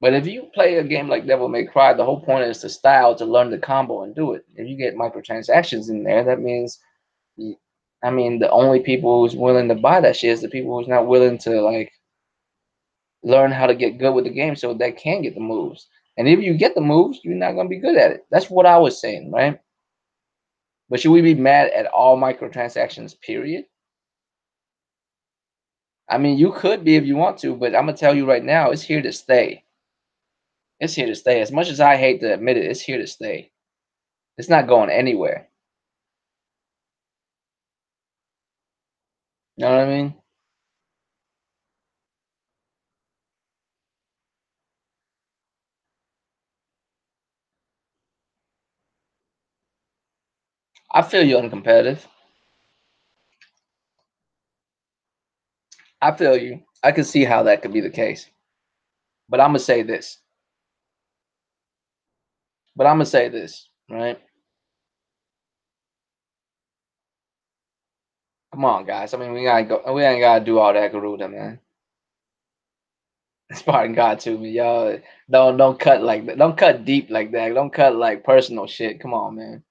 Speaker 1: But if you play a game like Devil May Cry, the whole point is to style to learn the combo and do it. If you get microtransactions in there, that means, I mean, the only people who's willing to buy that shit is the people who's not willing to like learn how to get good with the game so they can get the moves. And if you get the moves, you're not gonna be good at it. That's what I was saying, right? But should we be mad at all microtransactions? Period. I mean, you could be if you want to, but I'm gonna tell you right now, it's here to stay. It's here to stay. As much as I hate to admit it, it's here to stay. It's not going anywhere. You know what I mean? I feel you uncompetitive. I feel you. I can see how that could be the case. But I'm gonna say this. But I'm gonna say this, right? Come on, guys. I mean, we gotta go. We ain't gotta do all that Garuda, man. Spartan God to me, y'all. Don't cut like that. Don't cut deep like that. Don't cut like personal shit. Come on, man.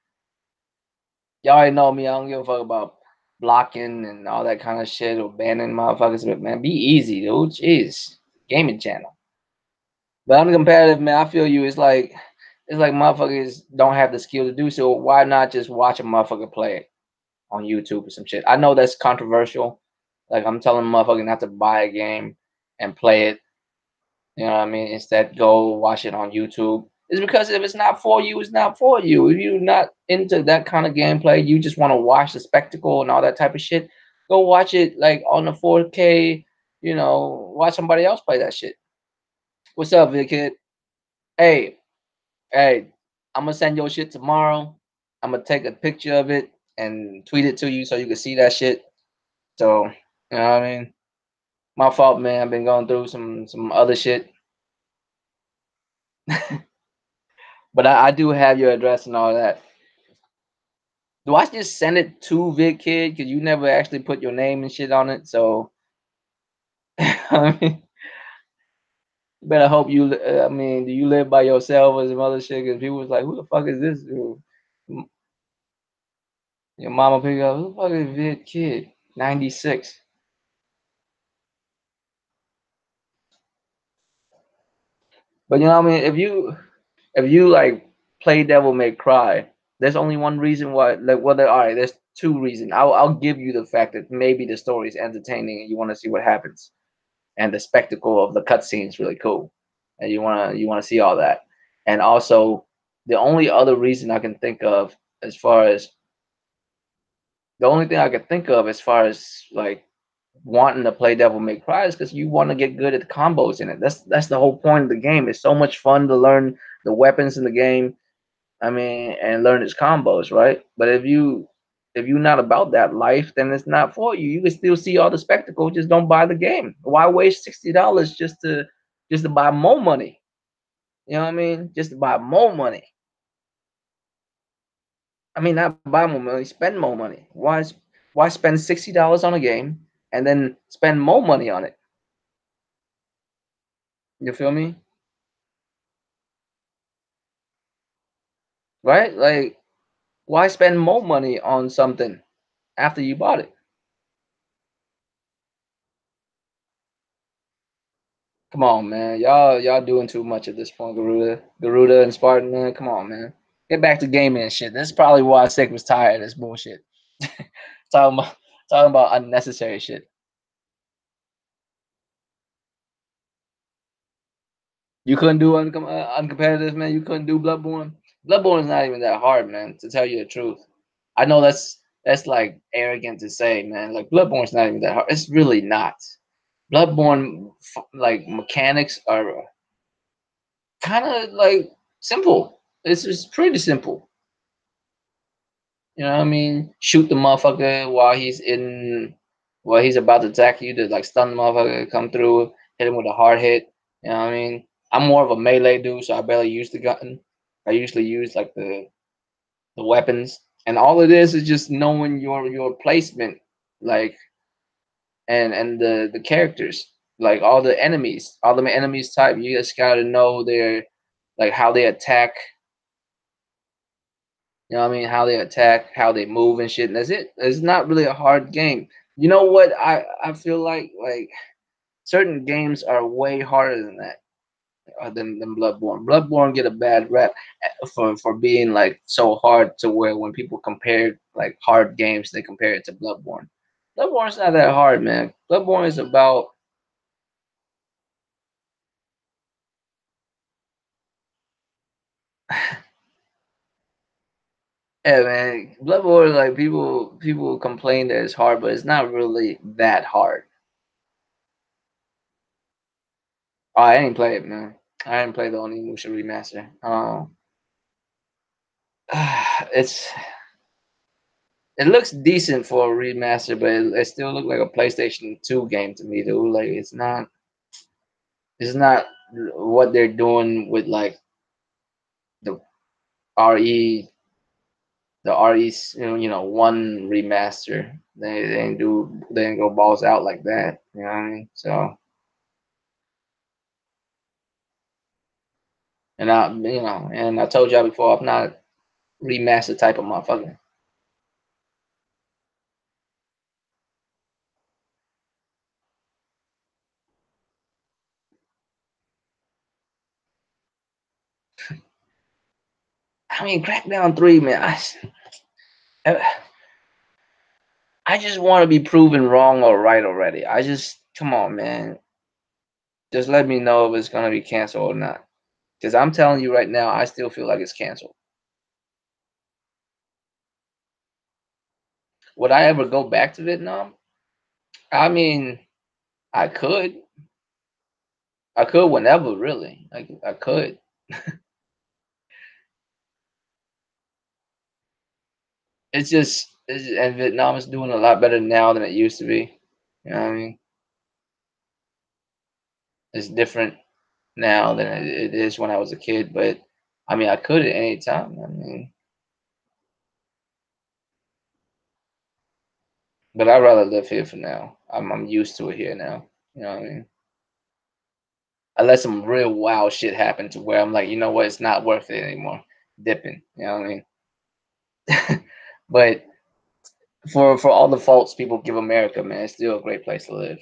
Speaker 1: Y'all already know me. I don't give a fuck about blocking and all that kind of shit or banning motherfuckers. But man, be easy, dude. Jeez, gaming channel. But I'm competitive, man. I feel you. It's like motherfuckers don't have the skill to do so. Why not just watch a motherfucker play it on YouTube or some shit? I know that's controversial. Like I'm telling a motherfucker not to buy a game and play it. You know what I mean? Instead, go watch it on YouTube. It's because if it's not for you, it's not for you. If you're not into that kind of gameplay, you just want to watch the spectacle and all that type of shit. Go watch it like on the 4K. Watch somebody else play that shit. What's up, Vic Kid? Hey, hey, I'm gonna send your shit tomorrow. I'm gonna take a picture of it and tweet it to you so you can see that shit. So, you know what I mean? My fault, man. I've been going through some other shit. But I do have your address and all that. Do I just send it to Vic Kid? Because you never actually put your name and shit on it. So, I mean, you better hope I mean, do you live by yourself or some other shit? Because people was like, who the fuck is this dude? Your mama pick up, who the fuck is Vic Kid? 96. But you know what I mean? If you like play Devil May Cry, there's only one reason why. Like, all right, there's two reasons. I'll give you the fact that maybe the story is entertaining and you want to see what happens, and the spectacle of the cutscene is really cool, and you wanna see all that. And also, the only other reason I can think of, as far as the only thing I can think of as far as like wanting to play Devil May Cry is because you want to get good at the combos in it. That's the whole point of the game. It's so much fun to learn the weapons in the game. I mean, and learn its combos, right? But if you're not about that life, then it's not for you. You can still see all the spectacle, just don't buy the game. Why waste $60 just to buy more money? You know what I mean? Just to buy more money. I mean, not buy more money, spend more money. Why spend $60 on a game and then spend more money on it? You feel me? Right? Like, why spend more money on something after you bought it? Come on, man. Y'all doing too much at this point, Garuda and Spartan, man. Come on, man. Get back to gaming and shit. This is probably why Sick was tired of this bullshit. talking about talking about unnecessary shit. You couldn't do uncompetitive, man. You couldn't do Bloodborne. Bloodborne is not even that hard, man. To tell you the truth, I know that's like arrogant to say, man. Like Bloodborne's not even that hard. It's really not. Bloodborne like mechanics are kind of like simple. It's just pretty simple. You know what I mean? Shoot the motherfucker while he's about to attack you to like stun the motherfucker, come through, hit him with a hard hit. You know what I mean? I'm more of a melee dude, so I barely use the gun. I usually use like the weapons. And all it is just knowing your placement, like and the characters, like all the enemies type, you just gotta know their like how they attack. You know what I mean? How they attack, how they move and shit. And that's it. It's not really a hard game. You know what? I feel like certain games are way harder than that. Than Bloodborne. Bloodborne get a bad rap for being like so hard to where when people compare like hard games, they compare it to Bloodborne. Bloodborne's not that hard, man. Bloodborne is about yeah, man. Bloodborne like people complain that it's hard, but it's not really that hard. Oh, I ain't play it, man. I didn't play the Onimusha remaster. It's it looks decent for a remaster, but it still looks like a PlayStation 2 game to me, dude. Like it's not what they're doing with like the RE the RE one remaster. They didn't go balls out like that. You know what I mean? So and I told y'all before I'm not a remaster type of motherfucker. I mean, Crackdown 3, man. I just want to be proven wrong or right already. I just come on, man. Just let me know if it's gonna be canceled or not. Because I'm telling you right now, I still feel like it's canceled. Would I ever go back to Vietnam? I mean, I could. I could whenever, really. Like I could. And Vietnam is doing a lot better now than it used to be. You know what I mean? It's different now than it is when I was a kid. But I mean, I could at any time. I mean, but I'd rather live here for now. I'm used to it here now. You know what I mean? Unless some real wild shit happened to where I'm like, you know what, it's not worth it anymore. Dipping. You know what I mean? But for all the faults people give America, man, it's still a great place to live.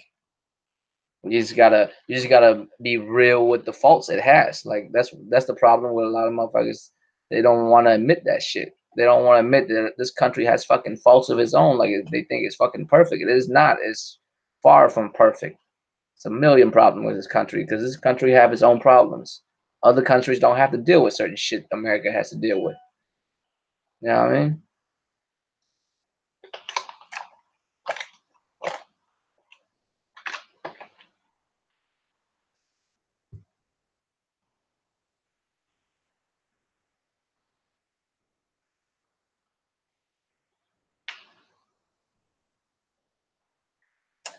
Speaker 1: You just gotta be real with the faults it has. Like that's the problem with a lot of motherfuckers. They don't want to admit that shit. They don't want to admit that this country has fucking faults of its own. Like they think it's fucking perfect. It is not. It's far from perfect. It's a million problems with this country because this country have its own problems. Other countries don't have to deal with certain shit America has to deal with. You know what I mean?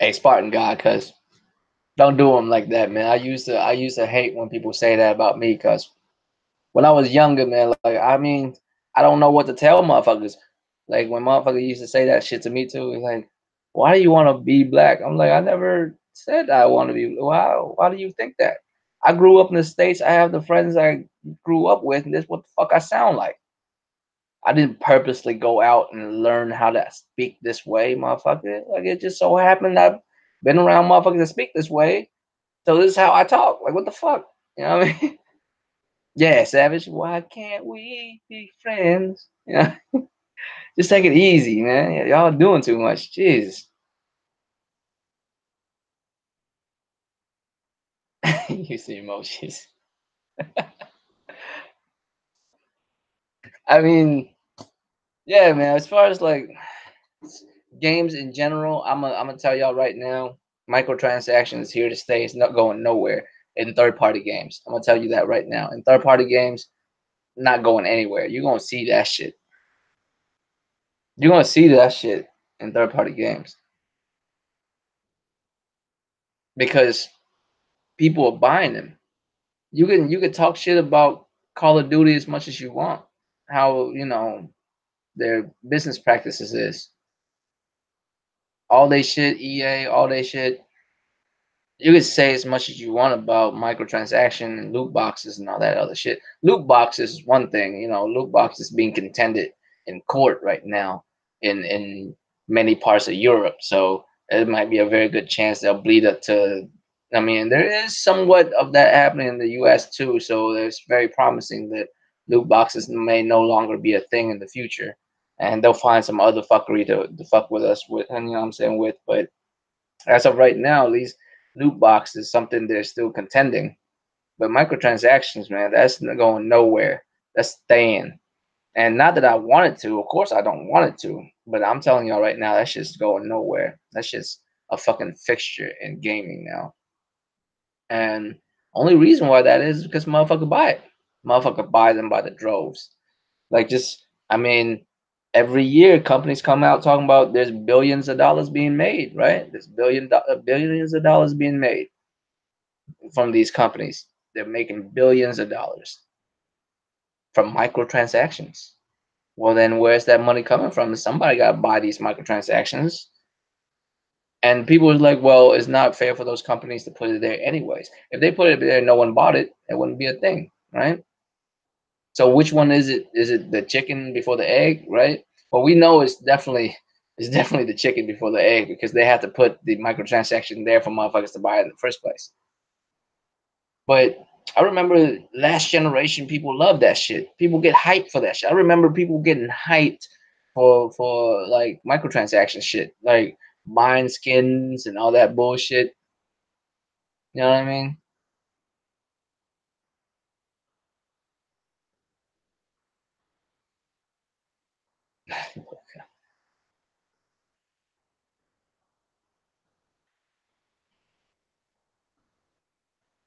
Speaker 1: Hey, Spartan God, cuz don't do them like that, man. I used to hate when people say that about me, cuz when I was younger, man, like I mean, I don't know what to tell motherfuckers. Like when motherfuckers used to say that shit to me too, it's like, why do you want to be black? I'm like, I never said I want to be. Why do you think that? I grew up in the States. I have the friends I grew up with, and this what the fuck I sound like. I didn't purposely go out and learn how to speak this way, motherfucker. Like it just so happened I've been around motherfuckers that speak this way. So this is how I talk. Like, what the fuck? You know what I mean? Yeah, Savage. Why can't we be friends? Yeah, just take it easy, man. Y'all doing too much. Jeez. You see emojis. I mean, yeah, man. As far as like games in general, I'm gonna tell y'all right now, microtransactions is here to stay. It's not going nowhere in third party games. I'm gonna tell you that right now. In third party games, not going anywhere. You're gonna see that shit. You're gonna see that shit in third party games because people are buying them. You can talk shit about Call of Duty as much as you want. How their business practices is all they shit. EA, all they shit. You could say as much as you want about microtransaction and loot boxes and all that other shit. Loot boxes is one thing, loot boxes being contended in court right now in many parts of Europe. So it might be a very good chance they'll bleed up to. I mean, there is somewhat of that happening in the U.S. too. So it's very promising that loot boxes may no longer be a thing in the future, and they'll find some other fuckery to fuck with us with, and you know what I'm saying with, but as of right now, at least loot box is something they're still contending. But microtransactions, man, that's going nowhere. That's staying. And not that I wanted to. Of course, I don't want it to. But I'm telling y'all right now, that shit's going nowhere. That's just a fucking fixture in gaming now. And only reason why that is because motherfucker buy it. Motherfucker buy them by the droves. Like just, I mean, every year companies come out talking about there's billions of dollars being made, right? There's billions of dollars being made from these companies. They're making billions of dollars from microtransactions. Well, then where's that money coming from? Somebody got to buy these microtransactions. And people are like, well, it's not fair for those companies to put it there anyways. If they put it there and no one bought it, it wouldn't be a thing, right? So which one is it? Is it the chicken before the egg, right? Well, we know it's definitely the chicken before the egg because they have to put the microtransaction there for motherfuckers to buy it in the first place. But I remember last generation people love that shit. People get hyped for that shit. I remember people getting hyped for like microtransaction shit, like buying skins and all that bullshit. You know what I mean?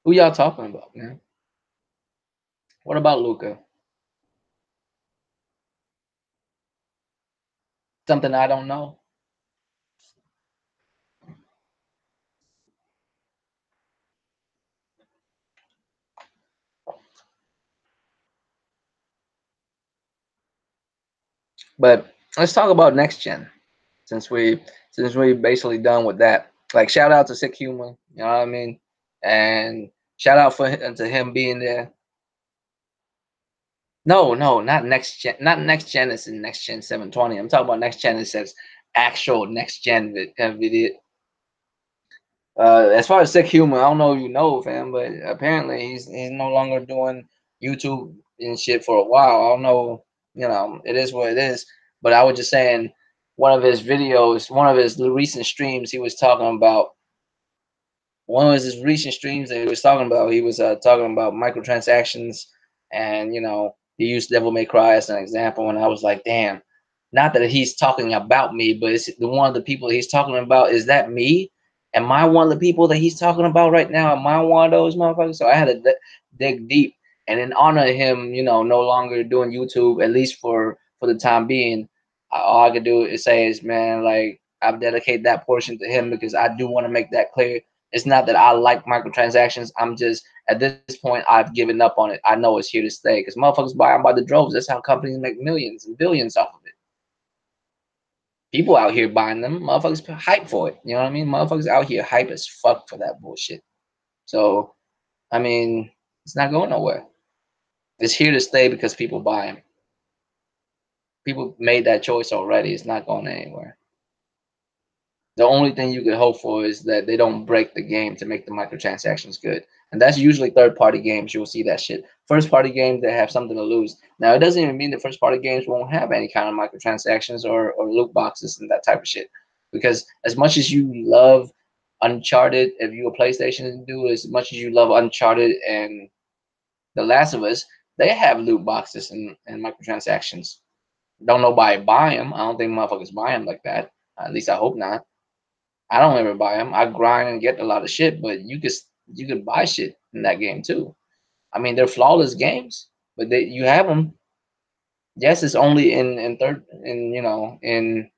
Speaker 1: Who y'all talking about, man? What about Luca? Something I don't know. But let's talk about next gen since we basically done with that. Like shout out to Sick Humor, you know what I mean? And shout out to him being there. No, no, not next gen. Not next gen. Is in next gen 720. I'm talking about next gen. It says actual next gen video. As far as Sick Humor, I don't know if you know, fam, but apparently he's no longer doing YouTube and shit for a while. I don't know, it is what it is. But I was just saying, one of his videos, one of his recent streams, he was talking about one of his recent streams that he was talking about. He was talking about microtransactions, and he used Devil May Cry as an example. And I was like, damn, not that he's talking about me, but it's the one of the people he's talking about. Is that me? Am I one of the people that he's talking about right now? Am I one of those motherfuckers? So I had to dig deep, and in honor of him, no longer doing YouTube, at least for the time being. All I could do is say is, man, like I've dedicated that portion to him because I do want to make that clear. It's not that I like microtransactions. I'm just at this point I've given up on it. I know it's here to stay because motherfuckers buy them by the droves. That's how companies make millions and billions off of it. People out here buying them. Motherfuckers hype for it. You know what I mean? Motherfuckers out here hype as fuck for that bullshit. So I mean, it's not going nowhere. It's here to stay because people buy them. People made that choice already. It's not going anywhere. The only thing you could hope for is that they don't break the game to make the microtransactions good. And that's usually third party games. You'll see that shit. First party games that have something to lose. Now, it doesn't even mean the first party games won't have any kind of microtransactions or loot boxes and that type of shit. Because as much as you love Uncharted, if you're a PlayStation dude, as much as you love Uncharted and The Last of Us, they have loot boxes and microtransactions. Don't nobody buy them. I don't think motherfuckers buy them like that. At least I hope not. I don't ever buy them. I grind and get a lot of shit, but you could buy shit in that game too. I mean, they're flawless games, but you have them. Yes, it's only in third in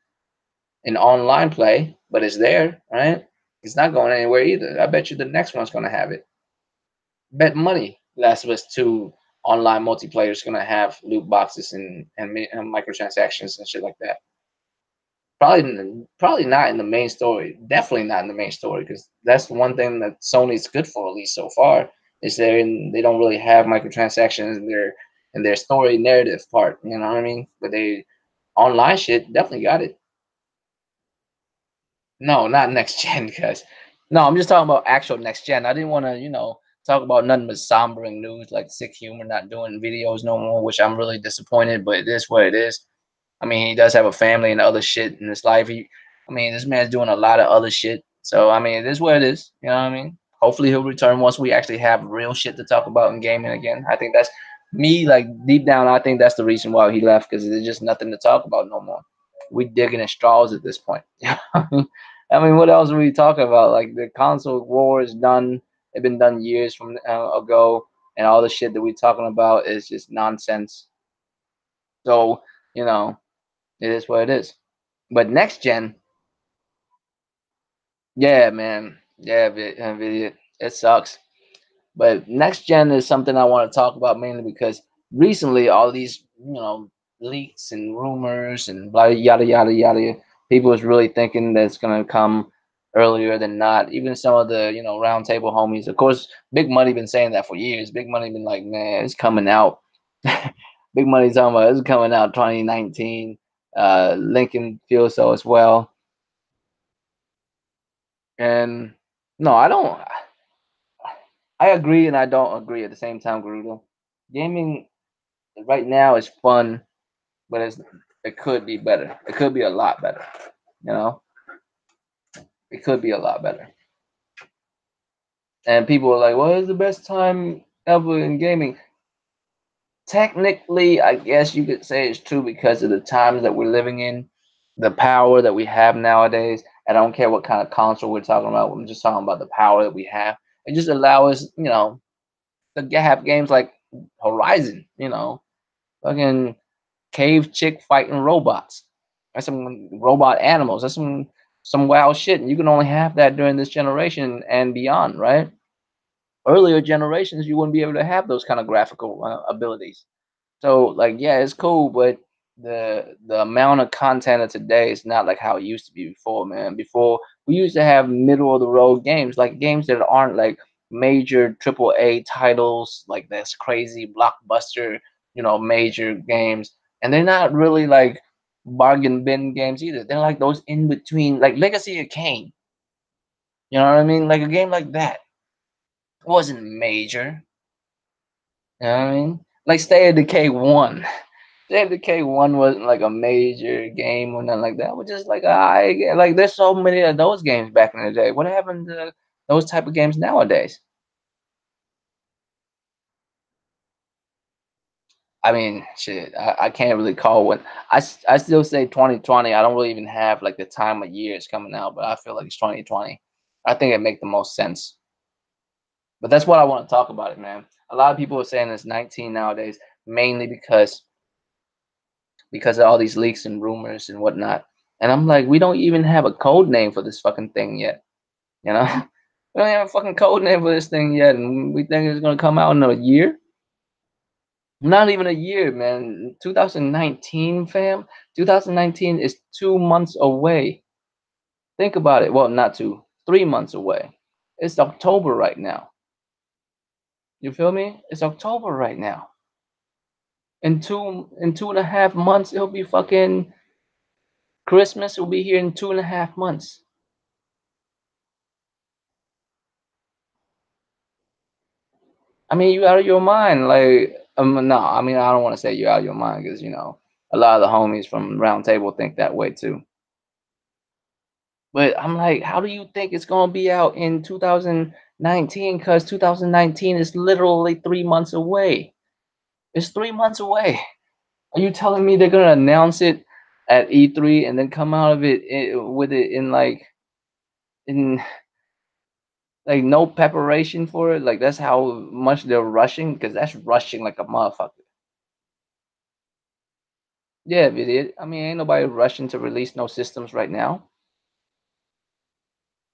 Speaker 1: in online play, but it's there, right? It's not going anywhere either. I bet you the next one's gonna have it. Bet money, Last of Us Two online multiplayer is gonna have loot boxes and microtransactions and shit like that. Probably not in the main story. Definitely not in the main story because that's the one thing that Sony's good for at least so far is they don't really have microtransactions in their story narrative part. You know what I mean? But they online shit definitely got it. No, not next gen, because no, I'm just talking about actual next gen. I didn't want to talk about nothing but sombering news like Sick Humor not doing videos no more, which I'm really disappointed. But it is what it is. I mean, he does have a family and other shit in his life. I mean, this man's doing a lot of other shit. So, I mean, it is what it is. You know what I mean? Hopefully, he'll return once we actually have real shit to talk about in gaming again. I think that's me, like, deep down, I think that's the reason why he left because there's just nothing to talk about no more. We digging at straws at this point. I mean, what else are we talking about? Like, the console war is done. It's been done years from ago, and all the shit that we're talking about is just nonsense. So, you know, it is what it is. But next gen, yeah, man, yeah, Nvidia, it sucks. But next gen is something I want to talk about mainly because recently all these leaks and rumors and blah yada yada yada, people is really thinking that it's gonna come earlier than not. Even some of the round table homies, of course, Big Money been saying that for years. Big Money been like, man, it's coming out. Big Money talking about it's coming out 2019. Lincoln feels so as well. And no, I don't. I agree and I don't agree at the same time, Garuda. Gaming right now is fun, but it could be better. It could be a lot better. You know, it could be a lot better. And people are like, "What is the best time ever in gaming?" Technically, I guess you could say it's true because of the times that we're living in, the power that we have nowadays. I don't care what kind of console we're talking about. I'm just talking about the power that we have. It just allows us, to have games like Horizon, fucking cave chick fighting robots. That's some robot animals. That's some wild shit. And you can only have that during this generation and beyond, right? Earlier generations, you wouldn't be able to have those kind of graphical abilities. So, like, yeah, it's cool, but the amount of content of today is not like how it used to be before, man. Before we used to have middle of the road games, like games that aren't like major triple A titles, like this crazy blockbuster, major games, and they're not really like bargain bin games either. They're like those in between, like Legacy of Kain. You know what I mean? Like a game like that wasn't major. You know what I mean? Like Stay of Decay 1. JFK 1 wasn't like a major game or nothing like that. It was just like like there's so many of those games back in the day. What happened to those type of games nowadays? I mean, shit, I can't really call what I still say 2020. I don't really even have like the time of year it's coming out, but I feel like it's 2020. I think it make the most sense. But that's what I want to talk about it, man. A lot of people are saying it's 19 nowadays, mainly because of all these leaks and rumors and whatnot. And I'm like, we don't even have a code name for this fucking thing yet. You know, we don't have a fucking code name for this thing yet, and we think it's gonna come out in a year. Not even a year, man. 2019, fam. 2019 is 2 months away. Think about it. Well, not two, 3 months away. It's October right now. You feel me? It's October right now. In 2.5 months, it'll be fucking Christmas. Will be here in 2.5 months. I mean, you out of your mind. Like, no, I mean, I don't want to say you're out of your mind because a lot of the homies from Round Table think that way too. But I'm like, how do you think it's gonna be out in 2019? Because 2019 is literally 3 months away. It's 3 months away. Are you telling me they're gonna announce it at E3 and then come out of it with it in like no preparation for it? Like that's how much they're rushing because that's rushing like a motherfucker. Yeah, it is. I mean, ain't nobody rushing to release no systems right now.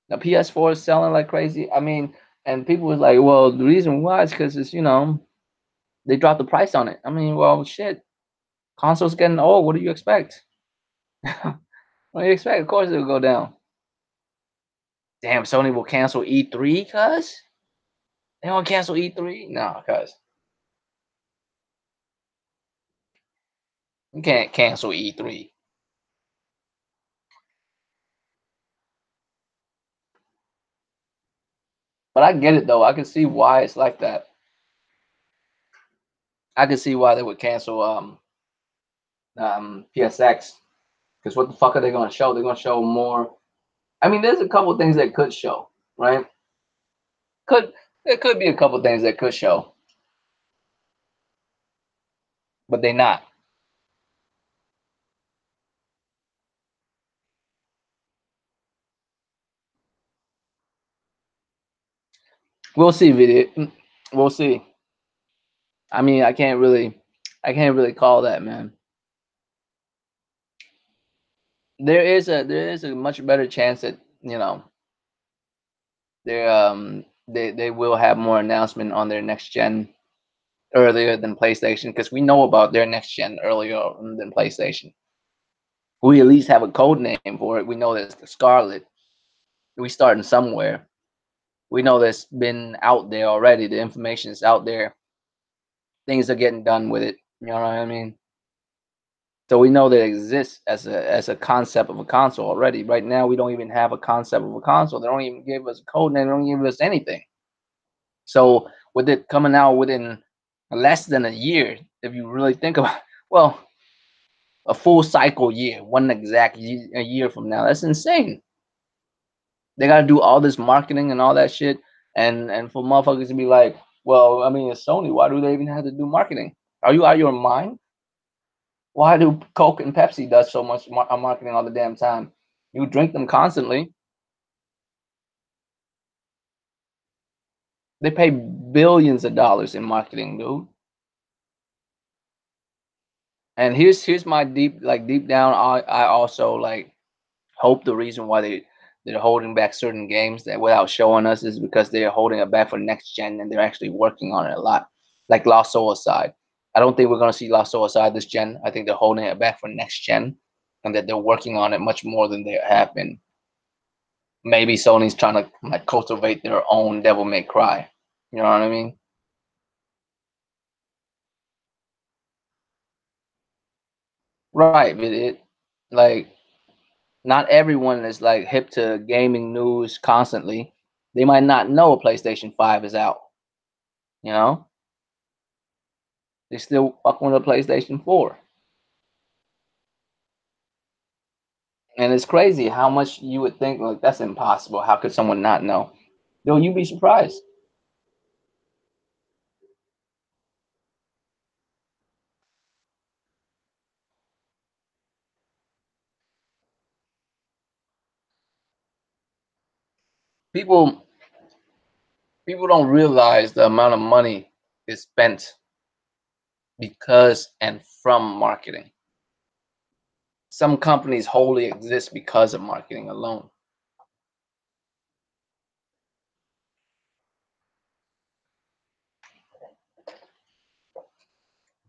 Speaker 1: The PS4 is selling like crazy. I mean, and people was like, well, the reason why is because it's they dropped the price on it. I mean, well, shit, consoles getting old. What do you expect? What do you expect? Of course, it'll go down. Damn, Sony will cancel E3, cuz they don't cancel E3. No, cuz you can't cancel E3. But I get it though. I can see why it's like that. I can see why they would cancel PSX. Because what the fuck are they going to show? They're going to show more. I mean, there's a couple things that could show, right? Could There could be a couple things that could show, but they not. We'll see, video. We'll see. I mean, I can't really call that, man. There is a much better chance that they will have more announcement on their next gen earlier than PlayStation because we know about their next gen earlier than PlayStation. We at least have a code name for it. We know that it's the Scarlet. We starting somewhere. We know that's been out there already. The information is out there. Things are getting done with it. You know what I mean? So we know that it exists as a concept of a console already. Right now, we don't even have a concept of a console. They don't even give us a code name. They don't give us anything. So with it coming out within less than a year, if you really think about, well, a full cycle year, one exact year, a year from now, that's insane. They got to do all this marketing and all that shit, and for motherfuckers to be like, well, I mean, it's Sony. Why do they even have to do marketing? Are you out of your mind? Why do Coke and Pepsi does so much marketing all the damn time? You drink them constantly. They pay billions of dollars in marketing, dude. And here's my deep down. I also like hope the reason why they're holding back certain games that without showing us is because they're holding it back for next gen and they're actually working on it a lot. Like Lost Suicide. I don't think we're gonna see Lost Suicide this gen. I think they're holding it back for next gen and that they're working on it much more than they have been. Maybe Sony's trying to like cultivate their own Devil May Cry. You know what I mean? Right. Like not everyone is like hip to gaming news constantly. They might not know a PlayStation 5 is out. You know, they still fucking with a PlayStation 4. And it's crazy how much you would think like that's impossible. How could someone not know? Yo, you'd be surprised. People people don't realize the amount of money is spent because and from marketing. Some companies wholly exist because of marketing alone.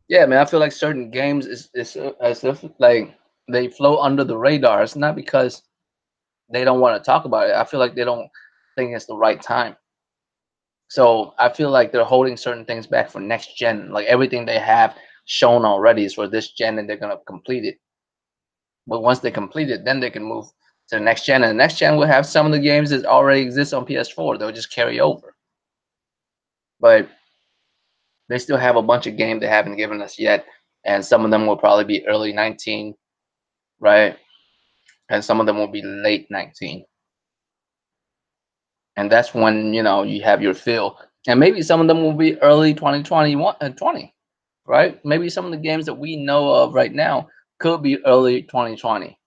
Speaker 1: Yeah, man, I feel like certain games is as if like they flow under the radar. It's not because they don't want to talk about it. I feel like they don't think it's the right time. So I feel like they're holding certain things back for next gen. Like everything they have shown already is for this gen, and they're gonna complete it. But once they complete it, then they can move to the next gen, and the next gen will have some of the games that already exist on PS4. They'll just carry over. But They still have a bunch of games they haven't given us yet, and some of them will probably be early 19, right? And some of them will be late 19. And that's when, you have your fill. And maybe some of them will be early 2021 and 20, right? Maybe some of the games that we know of right now could be early 2020,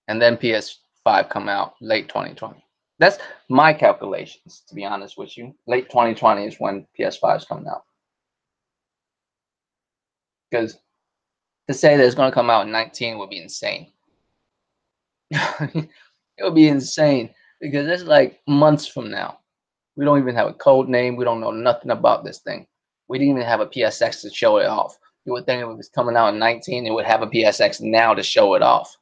Speaker 1: and then PS5 come out late 2020. That's my calculations, to be honest with you. Late 2020 is when PS5 is coming out. Because to say that it's going to come out in 19 would be insane. It would be insane because it's like months from now. We don't even have a code name. We don't know nothing about this thing. We didn't even have a PSX to show it off. You would think if it was coming out in 19, it would have a PSX now to show it off,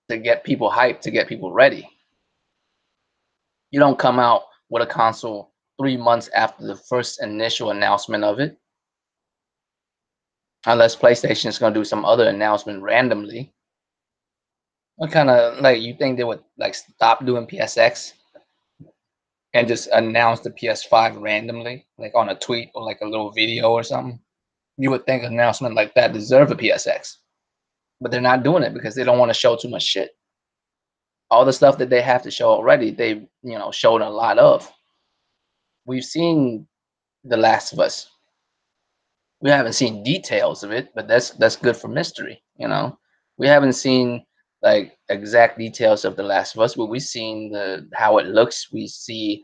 Speaker 1: to get people hyped, to get people ready. You don't come out with a console 3 months after the first initial announcement of it, unless PlayStation is going to do some other announcement randomly. What kind of, like, you think they would like stop doing PSX and just announce the PS5 randomly, like on a tweet or like a little video or something? You would think an announcement like that deserve a PSX, but they're not doing it because they don't want to show too much shit. All the stuff that they have to show already, they've shown a lot of. We've seen The Last of Us. We haven't seen details of it, but that's good for mystery. We haven't seen like exact details of The Last of Us, but we've seen the how it looks. We see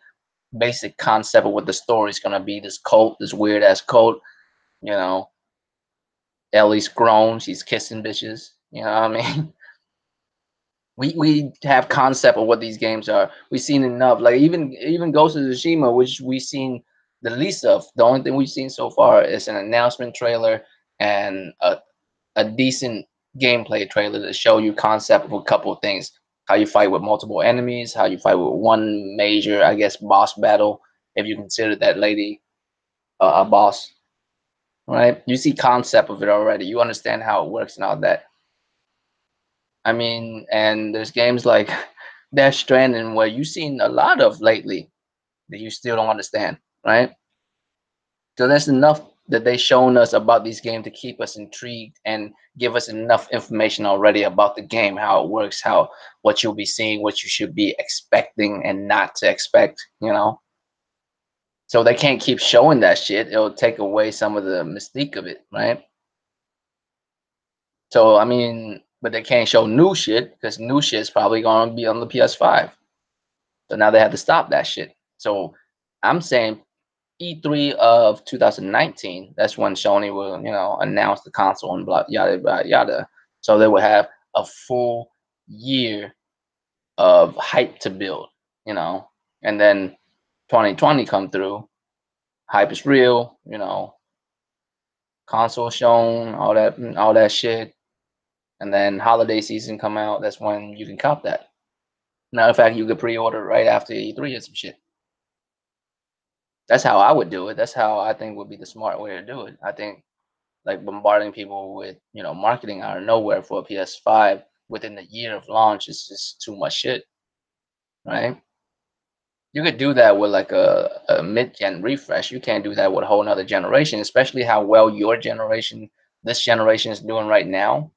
Speaker 1: basic concept of what the story's gonna be. This cult, this weird ass cult. You know, Ellie's grown. She's kissing bitches. You know what I mean? We have concept of what these games are. We've seen enough. Like even Ghost of Tsushima, which we've seen the least of. The only thing we've seen so far is an announcement trailer and a decent gameplay trailer to show you concept of a couple of things. How you fight with multiple enemies, how you fight with one major, I guess, boss battle, if you consider that lady a boss, right? You see concept of it already. You understand how it works and all that. I mean, and there's games like Death Stranding where you've seen a lot of lately that you still don't understand, right? So that's enough that they shown us about these games to keep us intrigued and give us enough information already about the game, how it works, how what you'll be seeing, what you should be expecting and not to expect. So they can't keep showing that shit. It'll take away some of the mystique of it, right? So I mean, but they can't show new shit because new shit's probably gonna be on the PS5. So now they have to stop that shit. So I'm saying E3 of 2019, that's when Sony will, announce the console and blah yada yada yada. So they will have a full year of hype to build, and then 2020 come through, hype is real, console shown, all that shit, and then holiday season come out. That's when you can cop that. Matter of fact, you could pre-order right after E3 or some shit. That's how I would do it. That's how I think would be the smart way to do it. I think like bombarding people with marketing out of nowhere for a PS5 within the year of launch is just too much shit, right? You could do that with like a mid-gen refresh. You can't do that with a whole nother generation, especially how well this generation is doing right now.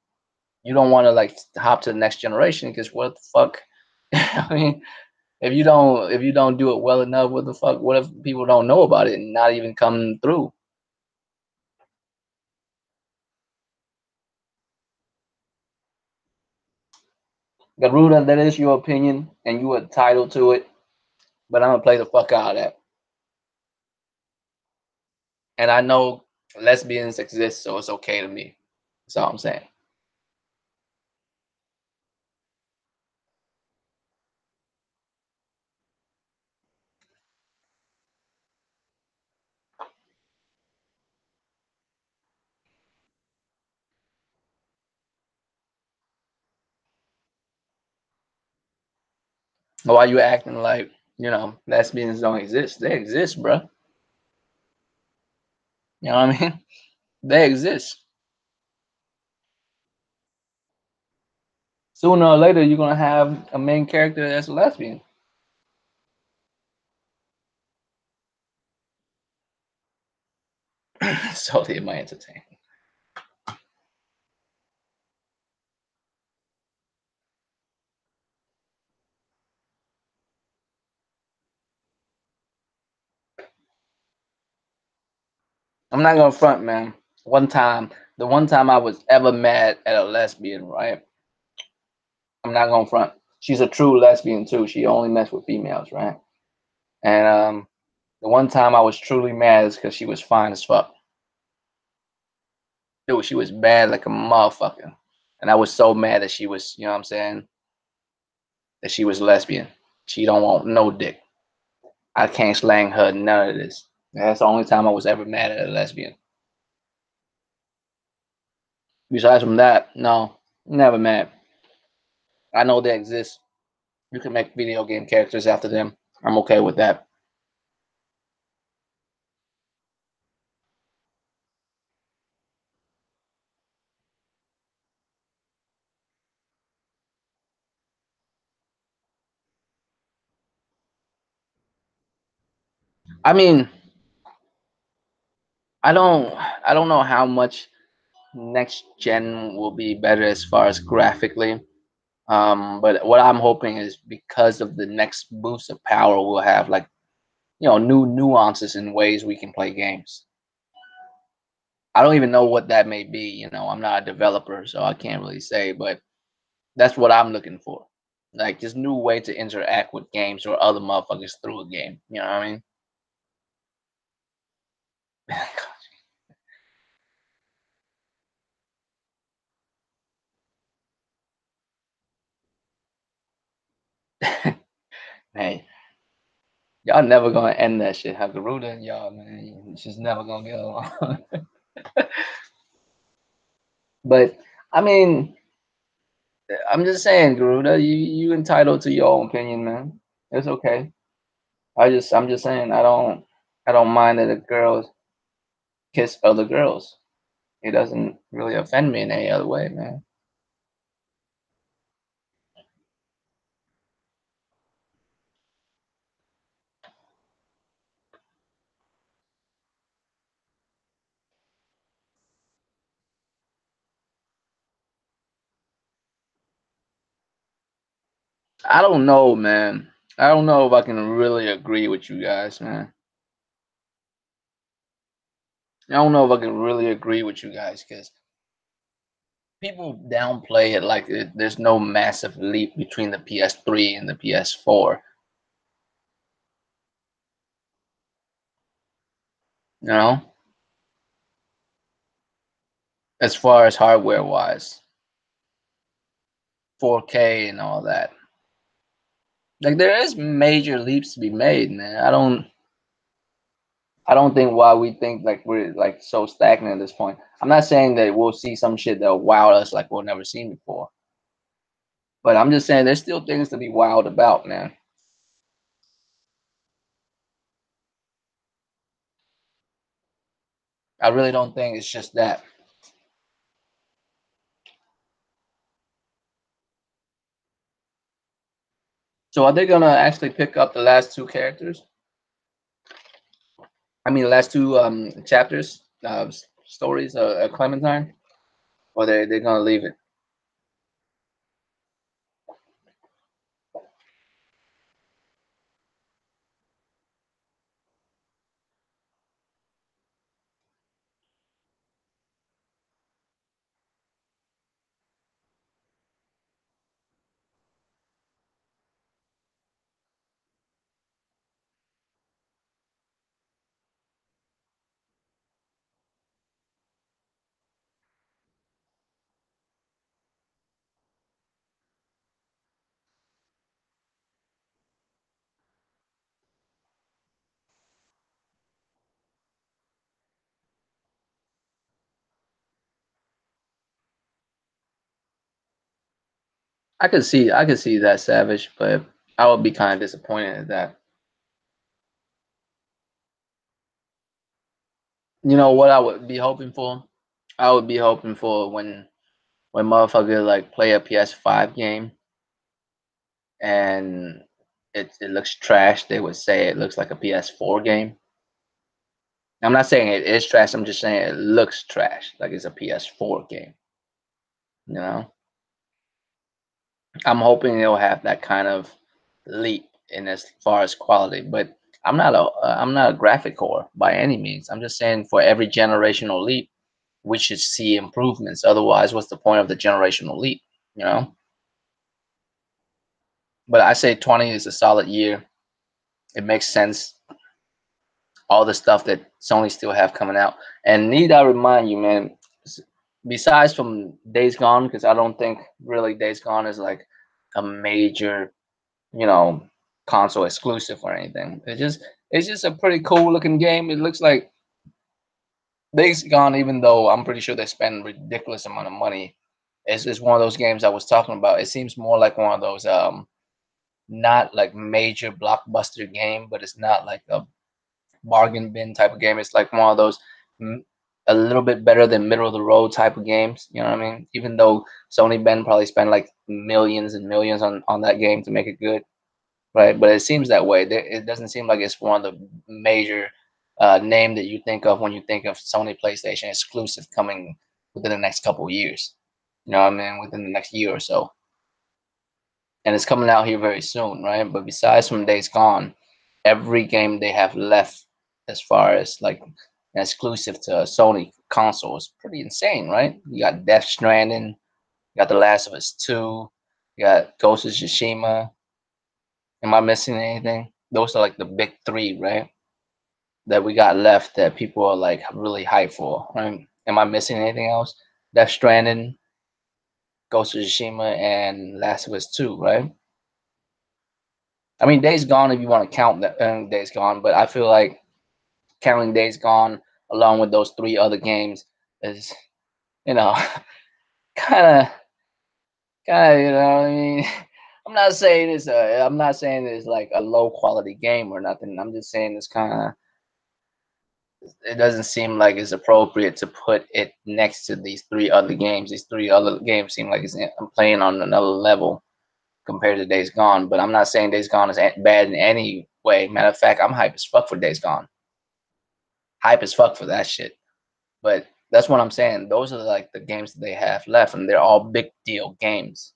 Speaker 1: You don't want to like hop to the next generation because what the fuck? I mean, if you don't do it well enough, what the fuck? What if people don't know about it and not even come through? Garuda, that is your opinion, and you are entitled to it. But I'm gonna play the fuck out of that. And I know lesbians exist, so it's okay to me. That's all I'm saying. Why you acting like lesbians don't exist? They exist, bro. You know what I mean? They exist. Sooner or later, you're gonna have a main character that's a lesbian. Solely in my entertainment. I'm not gonna front, man. The one time I was ever mad at a lesbian, right? I'm not gonna front. She's a true lesbian too. She only messed with females, right? And the one time I was truly mad is because she was fine as fuck. Dude, she was bad like a motherfucker. And I was so mad that she was, you know what I'm saying, that she was lesbian. She don't want no dick. I can't slang her none of this. That's the only time I was ever mad at a lesbian. Besides from that, no, never mad. I know they exist. You can make video game characters after them. I'm okay with that. I mean, I don't I don't know how much next gen will be better as far as graphically. But what I'm hoping is because of the next boost of power, we'll have like new nuances in ways we can play games. I don't even know what that may be. I'm not a developer, so I can't really say. But that's what I'm looking for. Like this new way to interact with games or other motherfuckers through a game. You know what I mean? Hey, y'all never gonna end that shit. Hakaruda and y'all, man, it's just never gonna get along. But I mean, I'm just saying, Garuda, you entitled to your own opinion, man. It's okay. I'm just saying, I don't mind that a girls kiss other girls. It doesn't really offend me in any other way, man. I don't know, man. I don't know if I can really agree with you guys, man. I don't know if I can really agree with you guys because people downplay it like there's no massive leap between the PS3 and the PS4. You know, as far as hardware wise, 4K and all that. Like there is major leaps to be made, man. I don't think why we think like we're like so stagnant at this point. I'm not saying that we'll see some shit that'll wow us like we've never seen before. But I'm just saying there's still things to be wild about, man. I really don't think it's just that. So are they gonna actually pick up the last two characters? I mean the last two chapters, stories, Clementine? Or they're gonna leave it? I could see that Savage, but I would be kind of disappointed at that. You know what I would be hoping for? I would be hoping for when motherfucker like play a PS5 game and it looks trash, they would say it looks like a PS4 game. I'm not saying it is trash. I'm just saying it looks trash, like it's a PS4 game. You know, I'm hoping it'll have that kind of leap in as far as quality. But I'm not a graphic whore by any means. I'm just saying for every generational leap, we should see improvements. Otherwise, what's the point of the generational leap? You know. But I say 20 is a solid year. It makes sense. All the stuff that Sony still have coming out. And need I remind you, man, besides from Days Gone, because I don't think really Days Gone is like a major, you know, console exclusive or anything. It's just a pretty cool looking game. It looks like Days Gone, even though I'm pretty sure they spend ridiculous amount of money. It's one of those games I was talking about. It seems more like one of those not like major blockbuster game, but it's not like a bargain bin type of game. It's like one of those mm, a little bit better than middle of the road type of games. You know what I mean? Even though Sony Ben probably spent like millions and millions on that game to make it good, right? But it seems that way. It doesn't seem like it's one of the major name that you think of when you think of Sony PlayStation exclusive coming within the next couple of years. You know what I mean? Within the next year or so, and it's coming out here very soon, right? But besides from Days Gone, every game they have left as far as like an exclusive to a Sony console is pretty insane, right? You got Death Stranding, you got The Last of Us 2, you got Ghost of Tsushima. Am I missing anything? Those are like the big three, right? That we got left that people are like really hyped for, right? Am I missing anything else? Death Stranding, Ghost of Tsushima, and Last of Us 2, right? I mean, Days Gone, if you want to count that Days Gone, but I feel like counting Days Gone along with those three other games is, you know, kind of, you know what I mean? I'm not saying it's like a low quality game or nothing. I'm just saying it's kind of, it doesn't seem like it's appropriate to put it next to these three other games. These three other games seem like I'm playing on another level compared to Days Gone. But I'm not saying Days Gone is bad in any way. Matter of fact, I'm hype as fuck for Days Gone. Hype as fuck for that shit. But that's what I'm saying. Those are like the games that they have left, and they're all big deal games.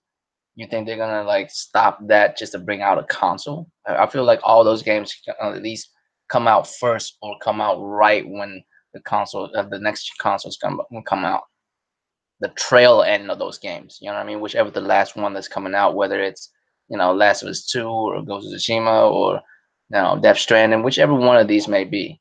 Speaker 1: You think they're gonna like stop that just to bring out a console? I feel like all those games can at least come out first or come out right when the next consoles come out. The trail end of those games, you know what I mean? Whichever the last one that's coming out, whether it's Last of Us 2 or Ghost of Tsushima or Death Stranding, whichever one of these may be.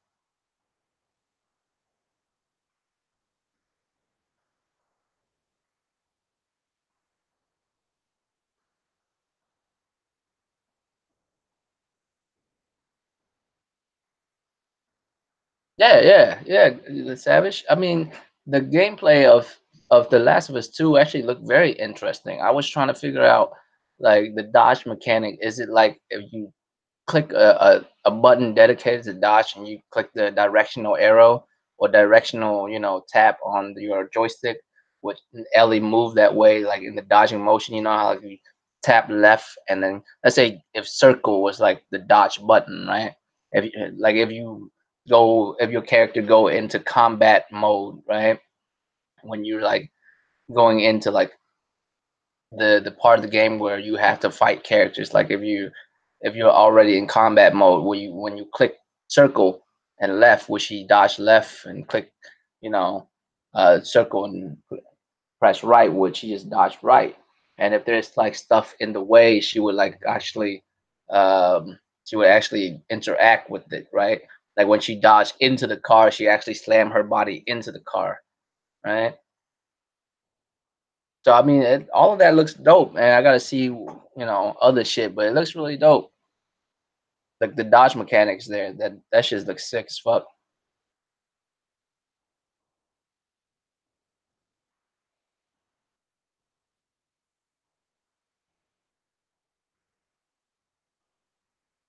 Speaker 1: Yeah, yeah, yeah. The Savage. I mean, the gameplay of The Last of Us 2 actually looked very interesting. I was trying to figure out like the dodge mechanic. Is it like if you click a button dedicated to dodge and you click the directional arrow or directional, tap on your joystick, with Ellie move that way, like in the dodging motion, you know how like you tap left and then let's say if circle was like the dodge button, right? If your character go into combat mode, right? When you're like going into like the part of the game where you have to fight characters, like if you're already in combat mode, when you click circle and left, which he dodged left and click, you know, circle and press right, which he just dodged right. And if there's like stuff in the way, she would actually interact with it, right? Like when she dodged into the car, she actually slammed her body into the car, right? So I mean, all of that looks dope, man. I gotta see, other shit, but it looks really dope. Like the dodge mechanics there, that shit looks sick as fuck.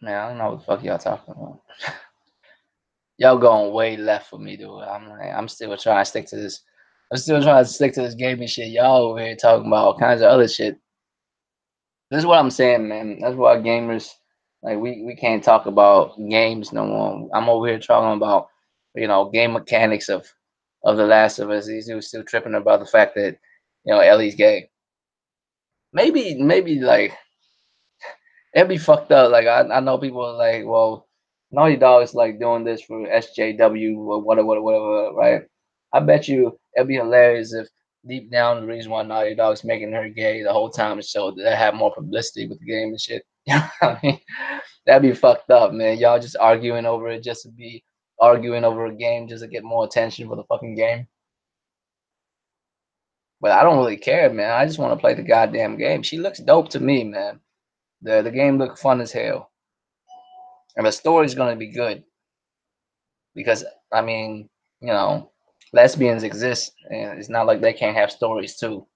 Speaker 1: Man, I don't know what the fuck y'all talking about. Y'all going way left for me, dude. I'm still trying to stick to this. I'm still trying to stick to this gaming shit. Y'all over here talking about all kinds of other shit. This is what I'm saying, man. That's why gamers, like we can't talk about games no more. I'm over here talking about game mechanics of The Last of Us. He was still tripping about the fact that Ellie's gay. Maybe like it'd be fucked up. Like I know people are like, well, Naughty Dog is like doing this for SJW or whatever, right? I bet you it'd be hilarious if deep down the reason why Naughty Dog's making her gay the whole time is so that they have more publicity with the game and shit. You know what I mean? That'd be fucked up, man. Y'all just arguing over it just to be arguing over a game just to get more attention for the fucking game. But I don't really care, man. I just want to play the goddamn game. She looks dope to me, man. The game looked fun as hell. And the story's gonna be good because I mean, you know, lesbians exist and it's not like they can't have stories too.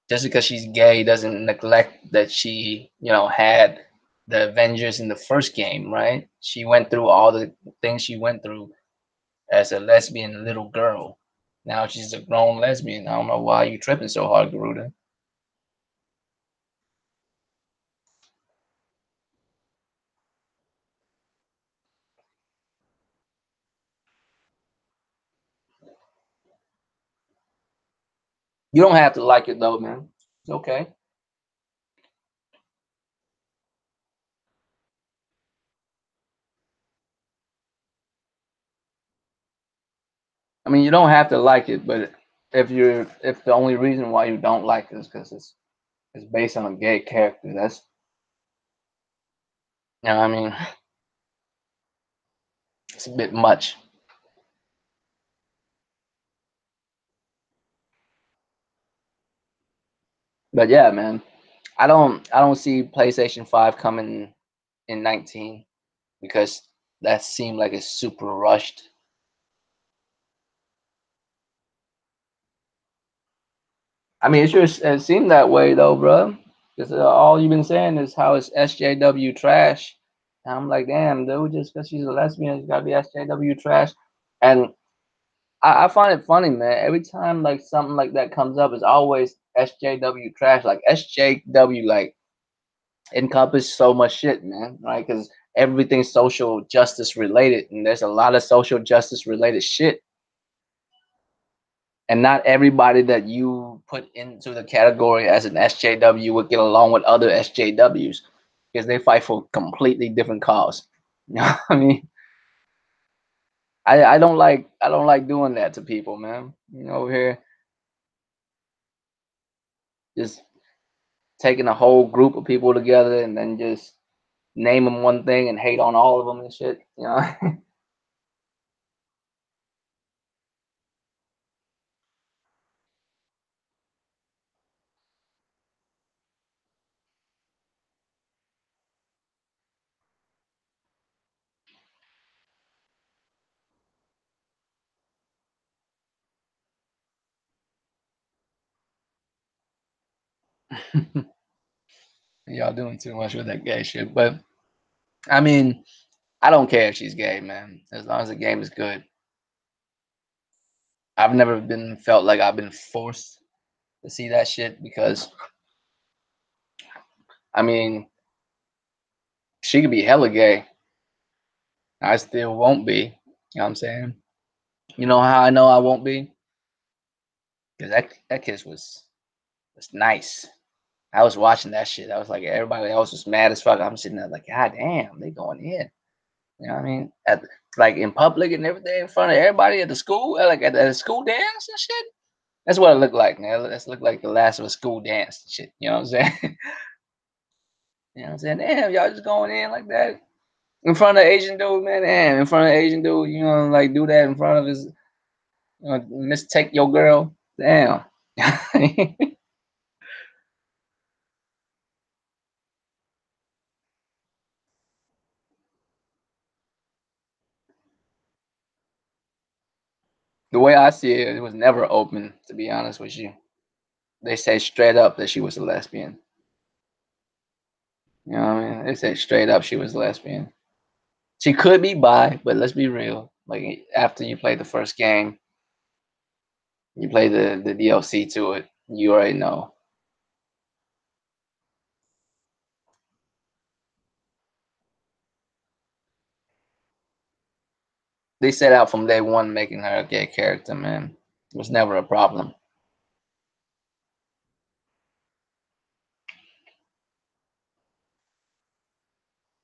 Speaker 1: Just because she's gay doesn't neglect that she, had the Avengers in the first game, right? She went through all the things she went through as a lesbian little girl. Now she's a grown lesbian. I don't know why you tripping so hard, Garuda. You don't have to like it though, man. It's okay. I mean, you don't have to like it, but if the only reason why you don't like it is because it's based on a gay character, that's I mean, it's a bit much. But yeah, man, I don't see PlayStation 5 coming in 19 because that seemed like it's super rushed. I mean, it seemed that way though, bro. Because all you've been saying is how it's SJW trash. And I'm like, damn, dude, just because she's a lesbian, it's gotta be SJW trash. And I find it funny, man. Every time like something like that comes up, it's always SJW trash. Like SJW, like encompass so much shit, man. Right? Because everything's social justice related, and there's a lot of social justice related shit. And not everybody that you put into the category as an SJW would get along with other SJWs because they fight for completely different cause. You know what I mean? I don't like doing that to people, man. Over here just taking a whole group of people together and then just name them one thing and hate on all of them and shit. Y'all doing too much with that gay shit. But I mean, I don't care if she's gay, man. As long as the game is good. I've never been felt like I've been forced to see that shit because I mean, she could be hella gay. I still won't be. You know what I'm saying? You know how I know I won't be? Because that kiss was nice. I was watching that shit. I was like, everybody else was mad as fuck. I'm sitting there like, God damn, they going in. You know what I mean? Like in public and everything in front of everybody at the school, at a school dance and shit. That's what it looked like, man. Let's look like the last of a school dance and shit. You know what I'm saying? You know what I'm saying? Damn, y'all just going in like that in front of the Asian dude, man. Damn, in front of the Asian dude, like do that in front of his, mistake your girl. Damn. The way I see it, it was never open. To be honest with you, they say straight up that she was a lesbian. You know what I mean? They said straight up she was a lesbian. She could be bi, but let's be real. Like after you play the first game, you play the DLC to it, you already know. They set out from day one making her a gay character, man. It was never a problem.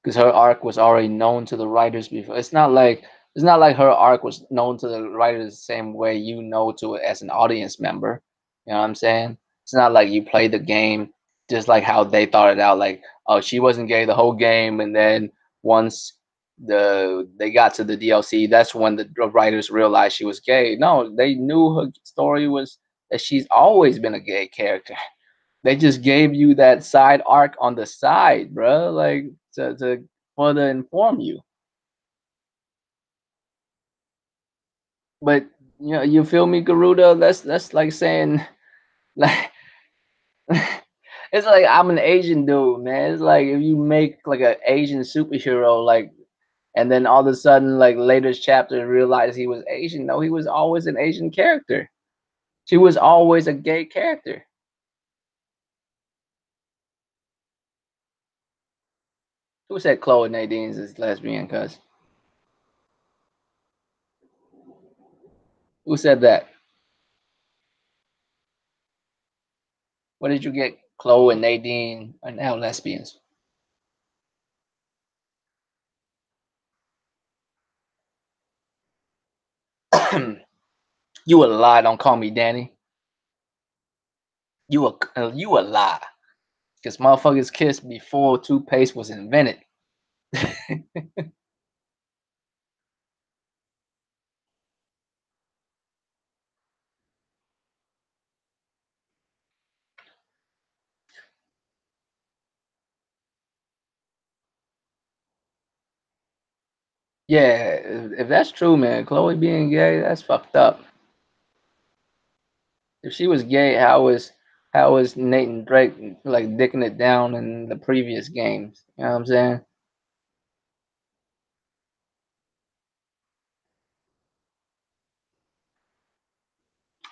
Speaker 1: Because her arc was already known to the writers before. It's not like her arc was known to the writers the same way you know to it as an audience member. You know what I'm saying? It's not like you play the game just like how they thought it out. Like, oh, she wasn't gay the whole game, and then once they got to the DLC, that's when the writers realized she was gay. No, they knew her story was that she's always been a gay character. They just gave you that side arc on the side, bro. Like to further inform you. But you feel me, Garuda? That's like saying like it's like I'm an Asian dude, man. It's like if you make like an Asian superhero, like, and then all of a sudden, like later chapter, realize he was Asian. No, he was always an Asian character. She was always a gay character. Who said Chloe Nadine's is lesbian? Cuz who said that? Where did you get Chloe and Nadine are now lesbians? You a lie. Don't call me Danny. You a lie. Because motherfuckers kissed before toothpaste was invented. Yeah, if that's true, man, Chloe being gay, that's fucked up. If she was gay, how was Nathan Drake like dicking it down in the previous games? You know what I'm saying?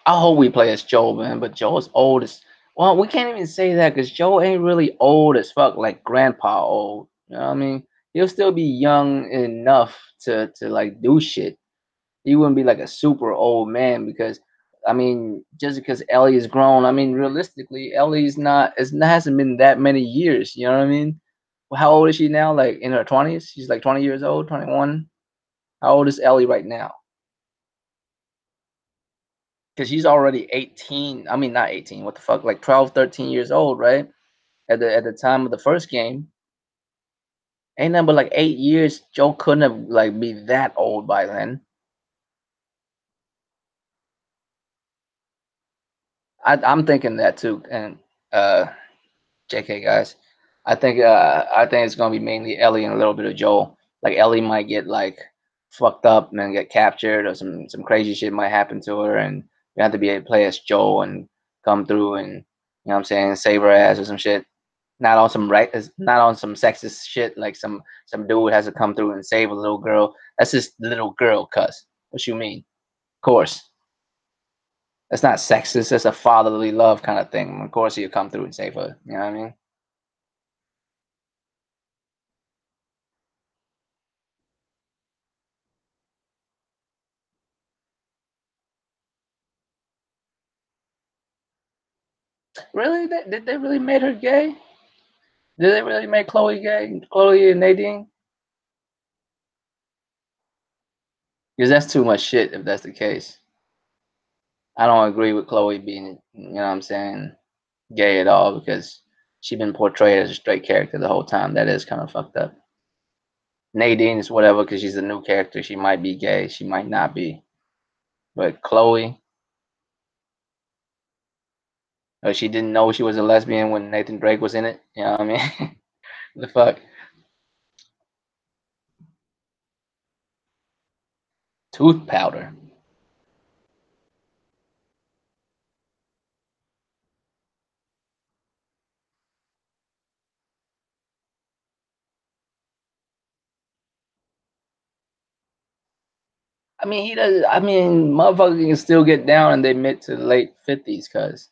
Speaker 1: I hope we play as Joel, man, but Joel's old as well. We can't even say that because Joel ain't really old as fuck, like grandpa old. You know what I mean? He'll still be young enough to like do shit. He wouldn't be like a super old man because I mean, just because Ellie is grown, I mean, realistically, Ellie's not it hasn't been that many years, you know what I mean? Well, how old is she now? Like in her 20s? She's like 20 years old, 21. How old is Ellie right now? Because she's already 18. I mean, not 18. What the fuck? Like 12, 13 years old, right? At the time of the first game. Ain't nothing but like 8 years. Joe couldn't have like be that old by then. I'm thinking that too. And uh JK guys. I think it's gonna be mainly Ellie and a little bit of Joel. Like Ellie might get like fucked up and get captured, or some crazy shit might happen to her, and you have to be able to play as Joel and come through and what I'm saying, save her ass or some shit. Not on some sexist shit like some dude has to come through and save a little girl. That's just little girl, cuss. What you mean? Of course. That's not sexist. That's a fatherly love kind of thing. Of course he'll come through and save her. You know what I mean? Really? Did they really make her gay? Did they really make Chloe gay? Chloe and Nadine? Because that's too much shit if that's the case. I don't agree with Chloe being, what I'm saying, gay at all because she's been portrayed as a straight character the whole time. That is kind of fucked up. Nadine is whatever because she's a new character. She might be gay. She might not be. But Chloe, she didn't know she was a lesbian when Nathan Drake was in it. You know what I mean? The fuck? Tooth powder. I mean, he does. I mean, motherfucker can still get down in their mid to late 50s, cuz.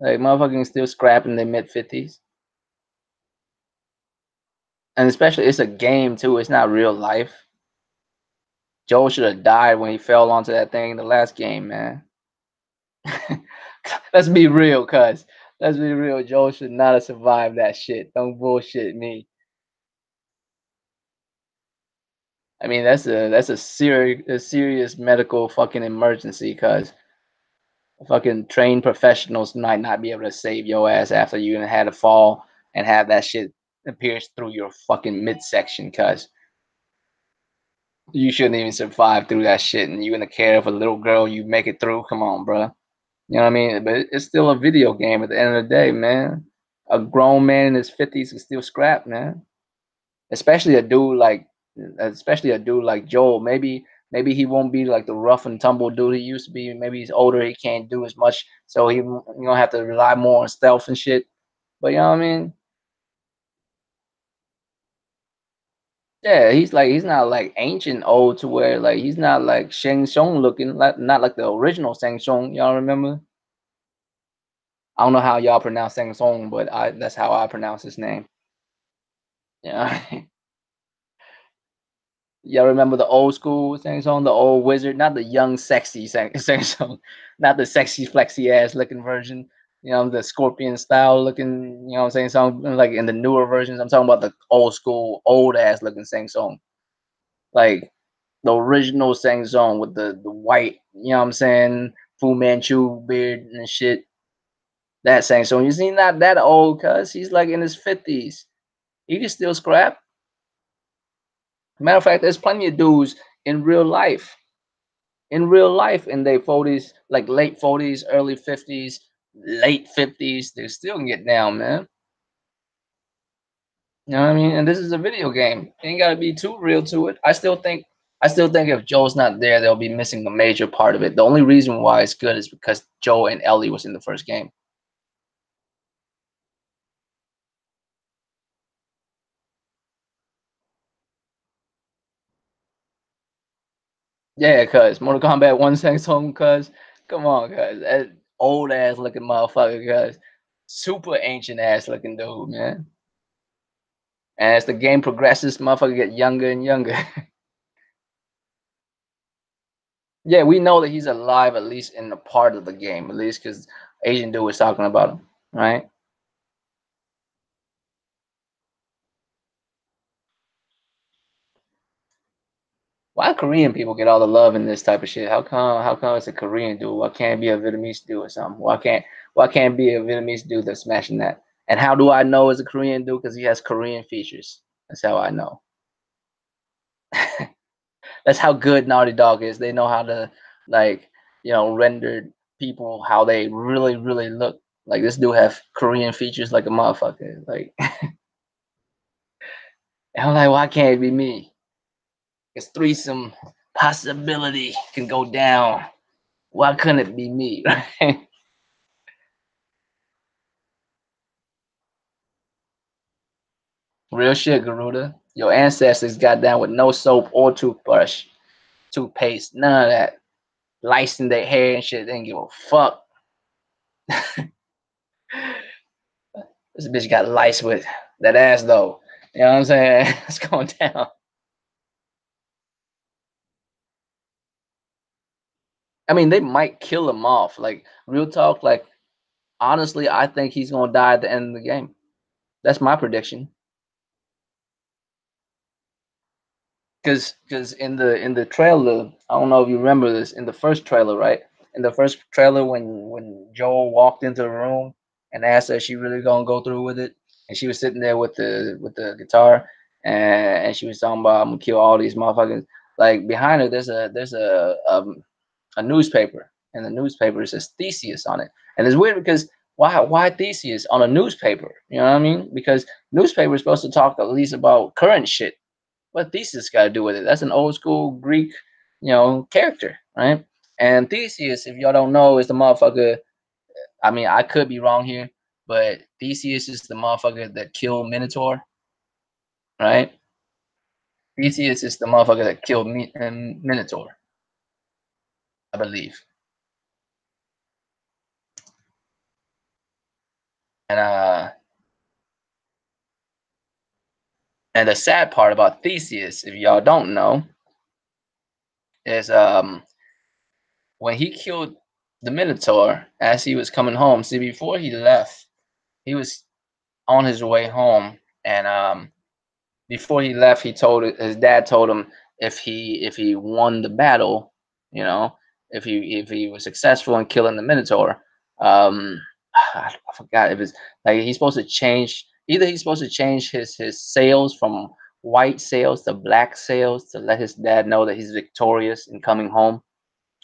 Speaker 1: Like, motherfucker can still scrap in their mid 50s. And especially, it's a game, too. It's not real life. Joe should have died when he fell onto that thing in the last game, man. Let's be real, cuz. Let's be real. Joe should not have survived that shit. Don't bullshit me. I mean, that's a serious medical fucking emergency, cuz fucking trained professionals might not be able to save your ass after you done had a fall and have that shit pierce through your fucking midsection, cuz you shouldn't even survive through that shit. And you in the care of a little girl, you make it through. Come on, bro. You know what I mean? But it's still a video game at the end of the day, man. A grown man in his 50s can still scrap, man. Especially a dude like, Joel. Maybe he won't be like the rough and tumble dude he used to be. Maybe he's older, he can't do as much, so he gonna have to rely more on stealth and shit. But you know what I mean? Yeah, he's not like ancient old to where like he's not like Shang Tsung looking, like not like the original Shang Tsung. Y'all remember? I don't know how y'all pronounce Shang Tsung, but I that's how I pronounce his name. Yeah. Y'all remember the old school Shang Tsung, the old wizard, not the young sexy Shang Tsung, not the sexy flexy ass looking version. You know, the scorpion style looking, you know what I'm saying? Something like in the newer versions. I'm talking about the old school, old ass looking Shang Tsung. Like the original Shang Tsung with the white, you know what I'm saying, Fu Manchu beard and shit. That Shang Tsung. You see, not that old, cuz he's like in his 50s. He can still scrap. Matter of fact, there's plenty of dudes in real life in their 40s, like late 40s, early 50s, late 50s, they still can get down, man. You know what I mean? And this is a video game. Ain't gotta be too real to it. I still think if Joe's not there, they'll be missing a major part of it. The only reason why it's good is because Joe and Ellie was in the first game. Yeah, cuz Mortal Kombat 1 Samsung, cuz come on, cuz that old ass looking motherfucker, cuz super ancient ass looking dude, man. And as the game progresses, motherfucker get younger and younger. Yeah, we know that he's alive at least in the part of the game, at least because Asian dude was talking about him, right? Why Korean people get all the love in this type of shit? How come it's a Korean dude? Why can't it be a Vietnamese dude or something? Why can't it be a Vietnamese dude that's smashing that? And how do I know it's a Korean dude? Because he has Korean features. That's how I know. That's how good Naughty Dog is. They know how to like, render people how they really, really look. Like this dude have Korean features like a motherfucker. Like I'm like, why can't it be me? Because threesome possibility can go down. Why couldn't it be me? Right? Real shit, Garuda. Your ancestors got down with no soap or toothbrush, toothpaste, none of that. Lice in their hair and shit. They didn't give a fuck. This bitch got lice with that ass though. You know what I'm saying? It's going down. I mean, they might kill him off. Like real talk. Like honestly, I think he's gonna die at the end of the game. That's my prediction. Because in the trailer, I don't know if you remember this in the first trailer, right? In the first trailer, when Joel walked into the room and asked her if she really gonna go through with it, and she was sitting there with the guitar, and she was talking about I'm gonna kill all these motherfuckers. Like behind her, there's a newspaper, and the newspaper says Theseus on it, and it's weird because why Theseus on a newspaper? You know what I mean? Because newspaper is supposed to talk at least about current shit. What Theseus got to do with it? That's an old school Greek, character, right? And Theseus, if y'all don't know, is the motherfucker. I mean, I could be wrong here, but Theseus is the motherfucker that killed Minotaur, right? Theseus is the motherfucker that killed Minotaur, I believe. And and the sad part about Theseus, if y'all don't know, is when he killed the Minotaur as he was coming home. See, before he left, he was on his way home, and before he left, he told his dad told him if he won the battle, you know, if he was successful in killing the Minotaur, um, I forgot if it's like he's supposed to change. Either he's supposed to change his sails from white sails to black sails to let his dad know that he's victorious in coming home,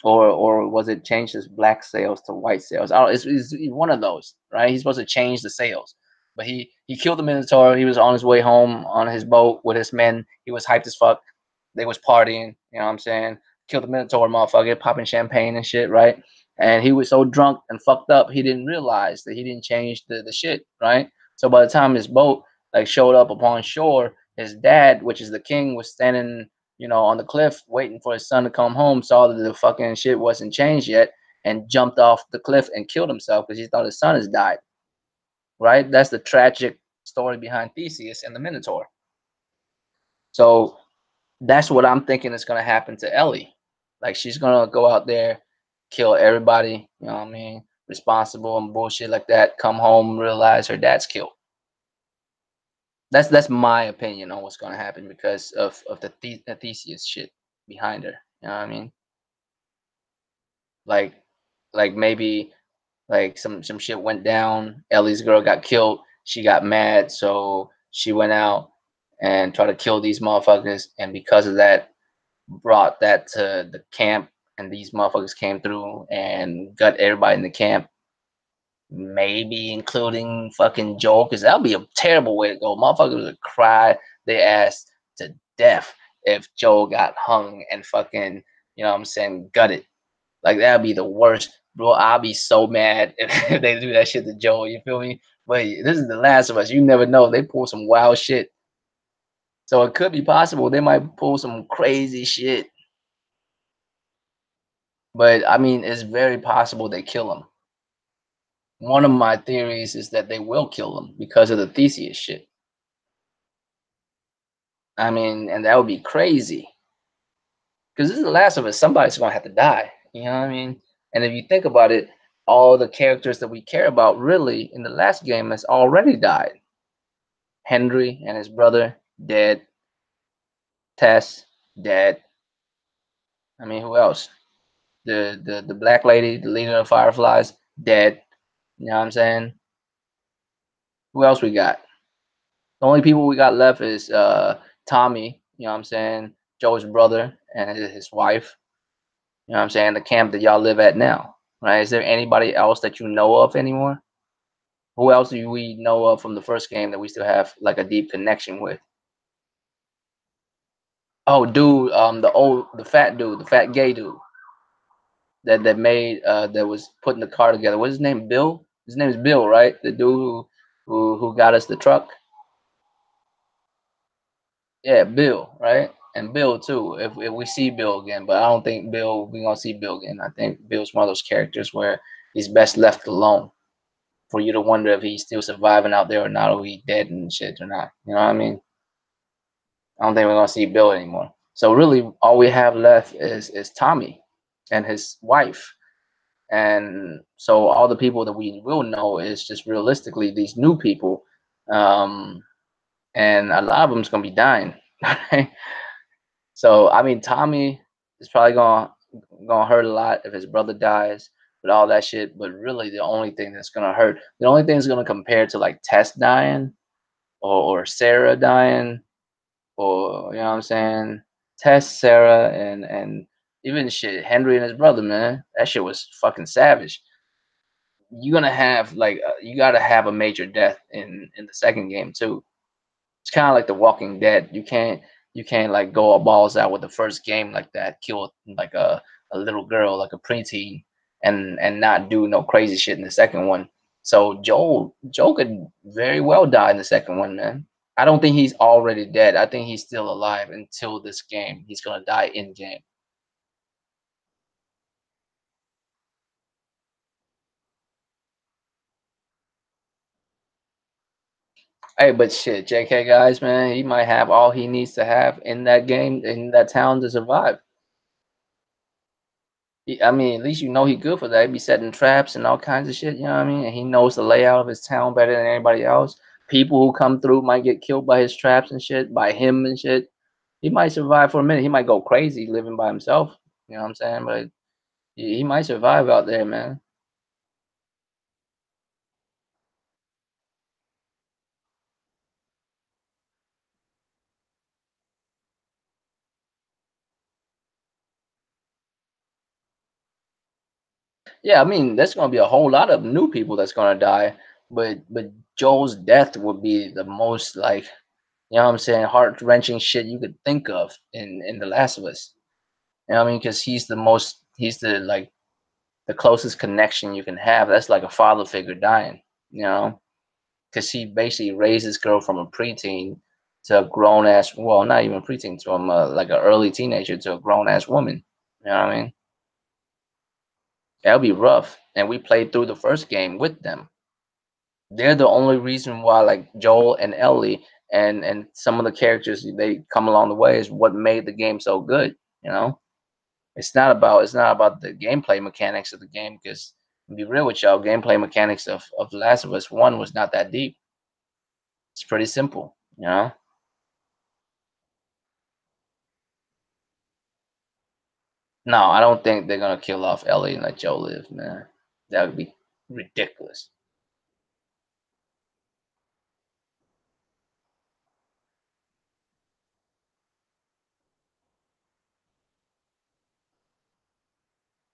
Speaker 1: or was it changed his black sails to white sails? Oh, it's one of those, right? He's supposed to change the sails, but he killed the Minotaur. He was on his way home on his boat with his men. He was hyped as fuck. They was partying, you know what I'm saying? Killed the Minotaur, motherfucker, popping champagne and shit, right? And he was so drunk and fucked up, he didn't realize that he didn't change the shit, right? So by the time his boat like showed up upon shore, his dad, which is the king, was standing on the cliff waiting for his son to come home, saw that the fucking shit wasn't changed yet, and jumped off the cliff and killed himself because he thought his son has died. Right? That's the tragic story behind Theseus and the Minotaur. So that's what I'm thinking is gonna happen to Ellie. Like she's gonna go out there, kill everybody, you know what I mean, responsible and bullshit like that, come home, realize her dad's killed. That's my opinion on what's gonna happen because of the Theseus shit behind her. You know what I mean? Like maybe like some shit went down. Ellie's girl got killed. She got mad, so she went out and tried to kill these motherfuckers. And because of that, brought that to the camp. And these motherfuckers came through and got everybody in the camp. Maybe including fucking Joel, because that'd be a terrible way to go. Motherfuckers would cry their ass to death if Joel got hung and fucking, what I'm saying, gutted. Like that'd be the worst, bro. I'll be so mad if they do that shit to Joel. You feel me? But this is the Last of Us. You never know. They pull some wild shit, so it could be possible they might pull some crazy shit. But I mean, it's very possible they kill him. One of my theories is that they will kill him because of the Theseus shit. I mean, and that would be crazy because this is the Last of Us. Somebody's gonna have to die. You know what I mean? And if you think about it, all the characters that we care about really in the last game has already died. Henry and his brother dead. Tess dead. I mean, who else? The black lady, the leader of Fireflies, dead. You know what I'm saying? Who else we got? The only people we got left is Tommy. You know what I'm saying? Joe's brother and his wife. You know what I'm saying? The camp that y'all live at now. Right? Is there anybody else that you know of anymore? Who else do we know of from the first game that we still have like a deep connection with? Oh, dude, the fat dude, the fat gay dude that made that was putting the car together. What's his name? Bill. His name is Bill, right? The dude who got us the truck. Yeah, Bill, right? And Bill too. If we see Bill again, but I don't think we gonna see Bill again. I think Bill's one of those characters where he's best left alone for you to wonder if he's still surviving out there or not, or he dead and shit or not. You know what I mean? I don't think we're gonna see Bill anymore. So really, all we have left is Tommy and his wife. And so all the people that we will know is just realistically these new people, um, and a lot of them's gonna be dying. So I mean, Tommy is probably gonna hurt a lot if his brother dies with all that shit. But really, the only thing that's gonna hurt, the only thing that's gonna compare to like Tess dying or Sarah dying, or you know what I'm saying, Tess, Sarah, and even shit Henry and his brother, man, that shit was fucking savage. You're gonna have like you gotta have a major death in the second game too. It's kind of like The Walking Dead. You can't like go all balls out with the first game like that, kill like a little girl, like a preteen, and not do no crazy shit in the second one. So Joel could very well die in the second one, man. I don't think he's already dead. I think he's still alive until this game. He's gonna die in game. Hey, but shit, JK guys, man, he might have all he needs to have in that game, in that town to survive. I mean, at least you know he good for that. He be setting traps and all kinds of shit. You know what I mean? And he knows the layout of his town better than anybody else. People who come through might get killed by his traps and shit, by him and shit. He might survive for a minute. He might go crazy living by himself. You know what I'm saying? But he might survive out there, man. Yeah, I mean, there's gonna be a whole lot of new people that's gonna die, but Joel's death would be the most like, you know what I'm saying, heart wrenching shit you could think of in The Last of Us. You know what I mean? Because he's the like the closest connection you can have. That's like a father figure dying. You know, because he basically raised this girl from a preteen to a grown ass. Well, not even preteen, to like an early teenager to a grown ass woman. You know what I mean? That'll be rough. And we played through the first game with them. They're the only reason why like Joel and Ellie and some of the characters they come along the way is what made the game so good. You know, it's not about the gameplay mechanics of the game because to be real with y'all, gameplay mechanics of The Last of Us One was not that deep. It's pretty simple. You know. No, I don't think they're gonna kill off Ellie and let Joe live, man. That would be ridiculous.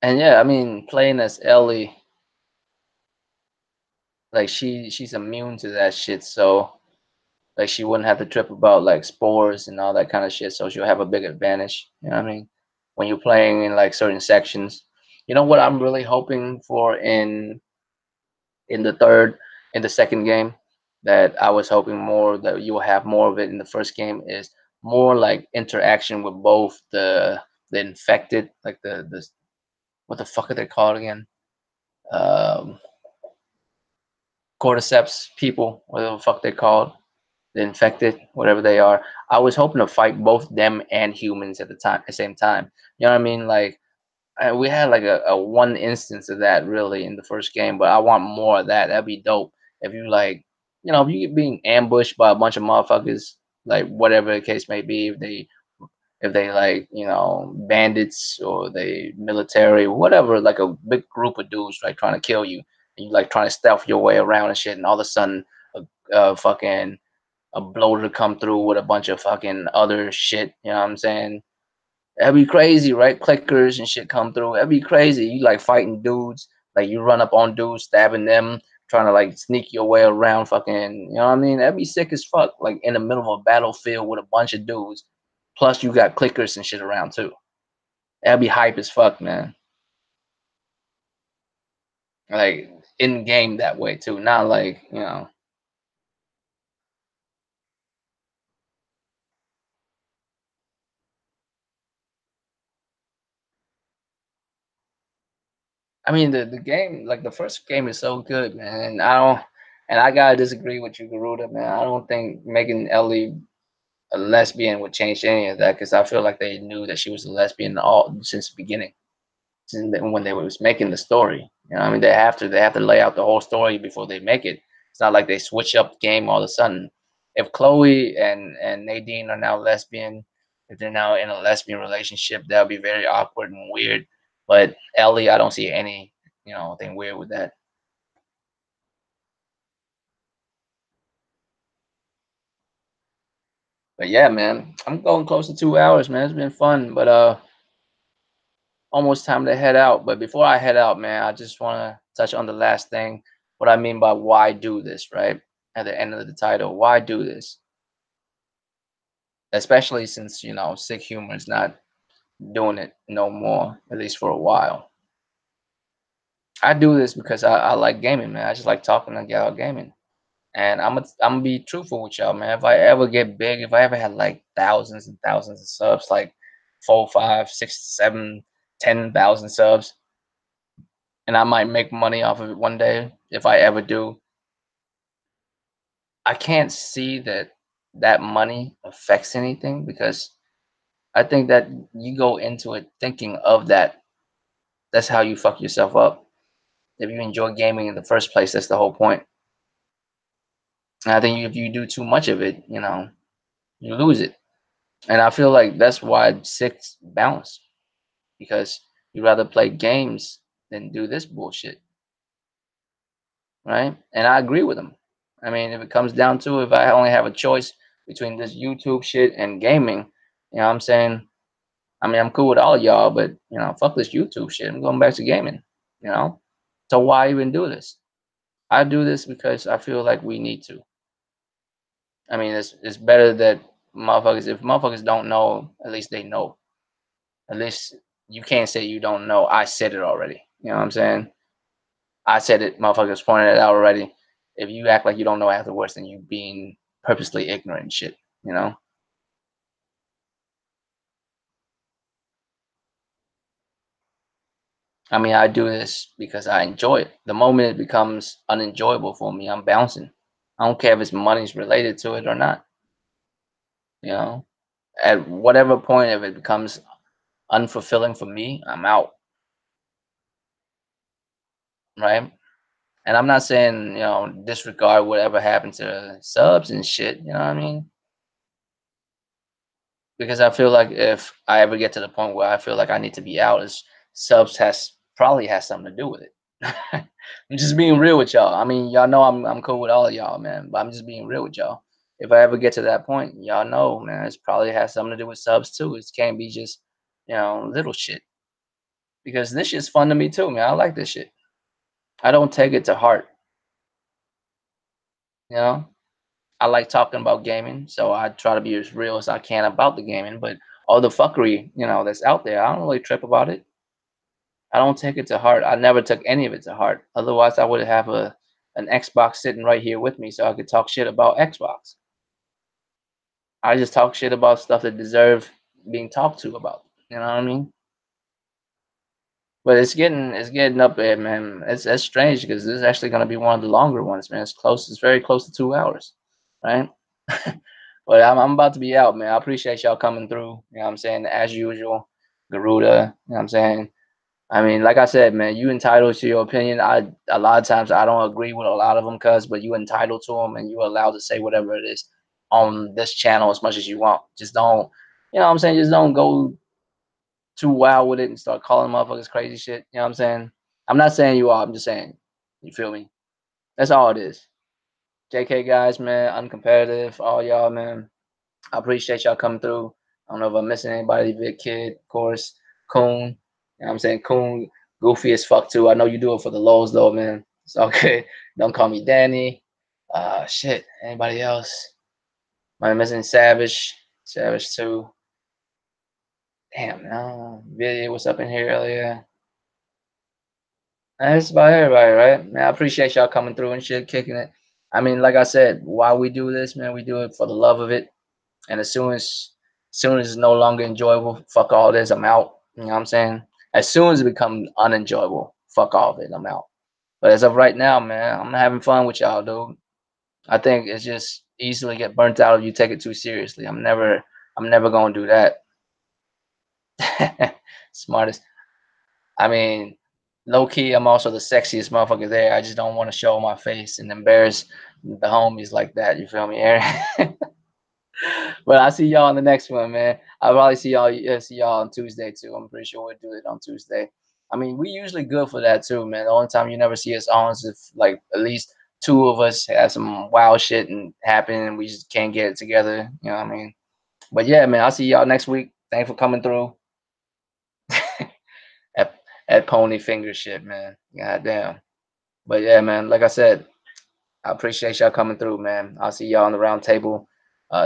Speaker 1: And yeah, I mean, playing as Ellie, like she's immune to that shit, so like she wouldn't have to trip about like spores and all that kind of shit, so she'll have a big advantage. You know what I mean? When you're playing in like certain sections. You know what I'm really hoping for in the third in the second game that I was hoping more that you will have more of it in the first game is more like interaction with both the infected, like the what the fuck are they called again? Um, cordyceps people, whatever the fuck they called, the infected, whatever they are. I was hoping to fight both them and humans at the same time. You know what I mean? Like we had like a one instance of that really in the first game, but I want more of that. That'd be dope. If you like, if you get being ambushed by a bunch of motherfuckers, like whatever the case may be, if they like, bandits or they military, whatever, like a big group of dudes like trying to kill you, and you like trying to stealth your way around and shit, and all of a sudden, fucking a bloater come through with a bunch of fucking other shit. You know what I'm saying? That'd be crazy, right? Clickers and shit come through. That'd be crazy. You like fighting dudes, like you run up on dudes, stabbing them, trying to like sneak your way around fucking, you know what I mean? That'd be sick as fuck. Like in the middle of a battlefield with a bunch of dudes. Plus you got clickers and shit around too. That'd be hype as fuck, man. Like in game that way too. Not like, I mean the game, like the first game is so good, man. And I gotta disagree with you, Garuda, man. I don't think making Ellie a lesbian would change any of that because I feel like they knew that she was a lesbian all since the beginning, when they was making the story. You know, what I mean, they have to lay out the whole story before they make it. It's not like they switch up the game all of a sudden. If Chloe and Nadine are now lesbian, if they're now in a lesbian relationship, that'll be very awkward and weird. But Ellie, I don't see any thing weird with that. But yeah, man, I'm going close to 2 hours, man. It's been fun, but almost time to head out. But before I head out, man, I just want to touch on the last thing. What I mean by why do this, right? At the end of the title, why do this? Especially since sick humor is not doing it no more, at least for a while. I do this because I like gaming, man. I just like talking about gaming. And I'm gonna be truthful with y'all, man. If I ever get big, if I ever had like thousands and thousands of subs, like four, five, six, seven, 10,000 subs, and I might make money off of it one day if I ever do. I can't see that that money affects anything because I think that you go into it thinking of that That's how you fuck yourself up. If you enjoy gaming in the first place, that's the whole point. And I think if you do too much of it, you lose it. And I feel like that's why six balance, because you rather play games than do this bullshit, right? And I agree with him. I mean, if it comes down to it, if I only have a choice between this YouTube shit and gaming, what I'm saying? I mean, I'm cool with all of y'all, but fuck this YouTube shit. I'm going back to gaming, you know? So why even do this? I do this because I feel like we need to. I mean, it's better that motherfuckers, if motherfuckers don't know, at least they know. At least you can't say you don't know. I said it already. You know what I'm saying? I said it, motherfuckers pointed it out already. If you act like you don't know afterwards, then you being purposely ignorant and shit, you know? I mean, I do this because I enjoy it. The moment it becomes unenjoyable for me, I'm bouncing. I don't care if it's money's related to it or not, you know? At whatever point if it becomes unfulfilling for me, I'm out, right? And I'm not saying, disregard whatever happened to subs and shit, you know what I mean? Because I feel like if I ever get to the point where I feel like I need to be out, is subs has probably has something to do with it. I'm just being real with y'all. I mean, y'all know I'm cool with all of y'all, man. But I'm just being real with y'all. If I ever get to that point, y'all know, man, it's probably has something to do with subs too. It can't be just, little shit. Because this shit's fun to me too, man. I like this shit. I don't take it to heart, you know. I like talking about gaming, so I try to be as real as I can about the gaming. But all the fuckery, that's out there, I don't really trip about it. I don't take it to heart. I never took any of it to heart. Otherwise, I would have an Xbox sitting right here with me, so I could talk shit about Xbox. I just talk shit about stuff that deserve being talked to about. You know what I mean? But it's getting up there, man. It's strange because this is actually gonna be one of the longer ones, man. It's very close to 2 hours, right? But I'm about to be out, man. I appreciate y'all coming through. You know what I'm saying? As usual, Garuda. You know what I'm saying? I mean, like I said, man, you entitled to your opinion. A lot of times I don't agree with a lot of them, but you entitled to them and you're allowed to say whatever it is on this channel as much as you want. Just don't, what I'm saying? Just don't go too wild with it and start calling motherfuckers crazy shit. You know what I'm saying? I'm not saying you are. I'm just saying. You feel me? That's all it is. JK guys, man, uncompetitive, all y'all, man. I appreciate y'all coming through. I don't know if I'm missing anybody. Big Kid, of course. Coon. You know what I'm saying? Coon, goofy as fuck too. I know you do it for the lows though, man. It's okay. Don't call me Danny. Shit. Anybody else? Am I missing Savage? Savage too. Damn, no. Video was up in here earlier. That's about everybody, right? Man, I appreciate y'all coming through and shit, kicking it. I mean, like I said, why we do this, man, we do it for the love of it. And as soon as it's no longer enjoyable, fuck all this, I'm out. You know what I'm saying? As soon as it becomes unenjoyable, fuck all of it, I'm out. But as of right now, man, I'm having fun with y'all, dude. I think it's just easily get burnt out if you take it too seriously. I'm never gonna do that. Smartest. I mean, low key, I'm also the sexiest motherfucker there. I just don't want to show my face and embarrass the homies like that. You feel me, Aaron? But I see y'all on the next one, man. I'll probably see y'all on Tuesday too. I'm pretty sure we'll do it on Tuesday. I mean, we usually good for that too, man. The only time you never see us on is if like at least two of us have some wild shit and happen and we just can't get it together. You know what I mean? But yeah, man, I'll see y'all next week. Thanks for coming through. at, at Pony Finger shit, man. God damn. But yeah, man, like I said, I appreciate y'all coming through, man. I'll see y'all on the round table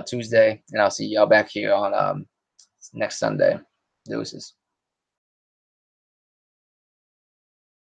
Speaker 1: Tuesday, and I'll see y'all back here on next Sunday. Deuces.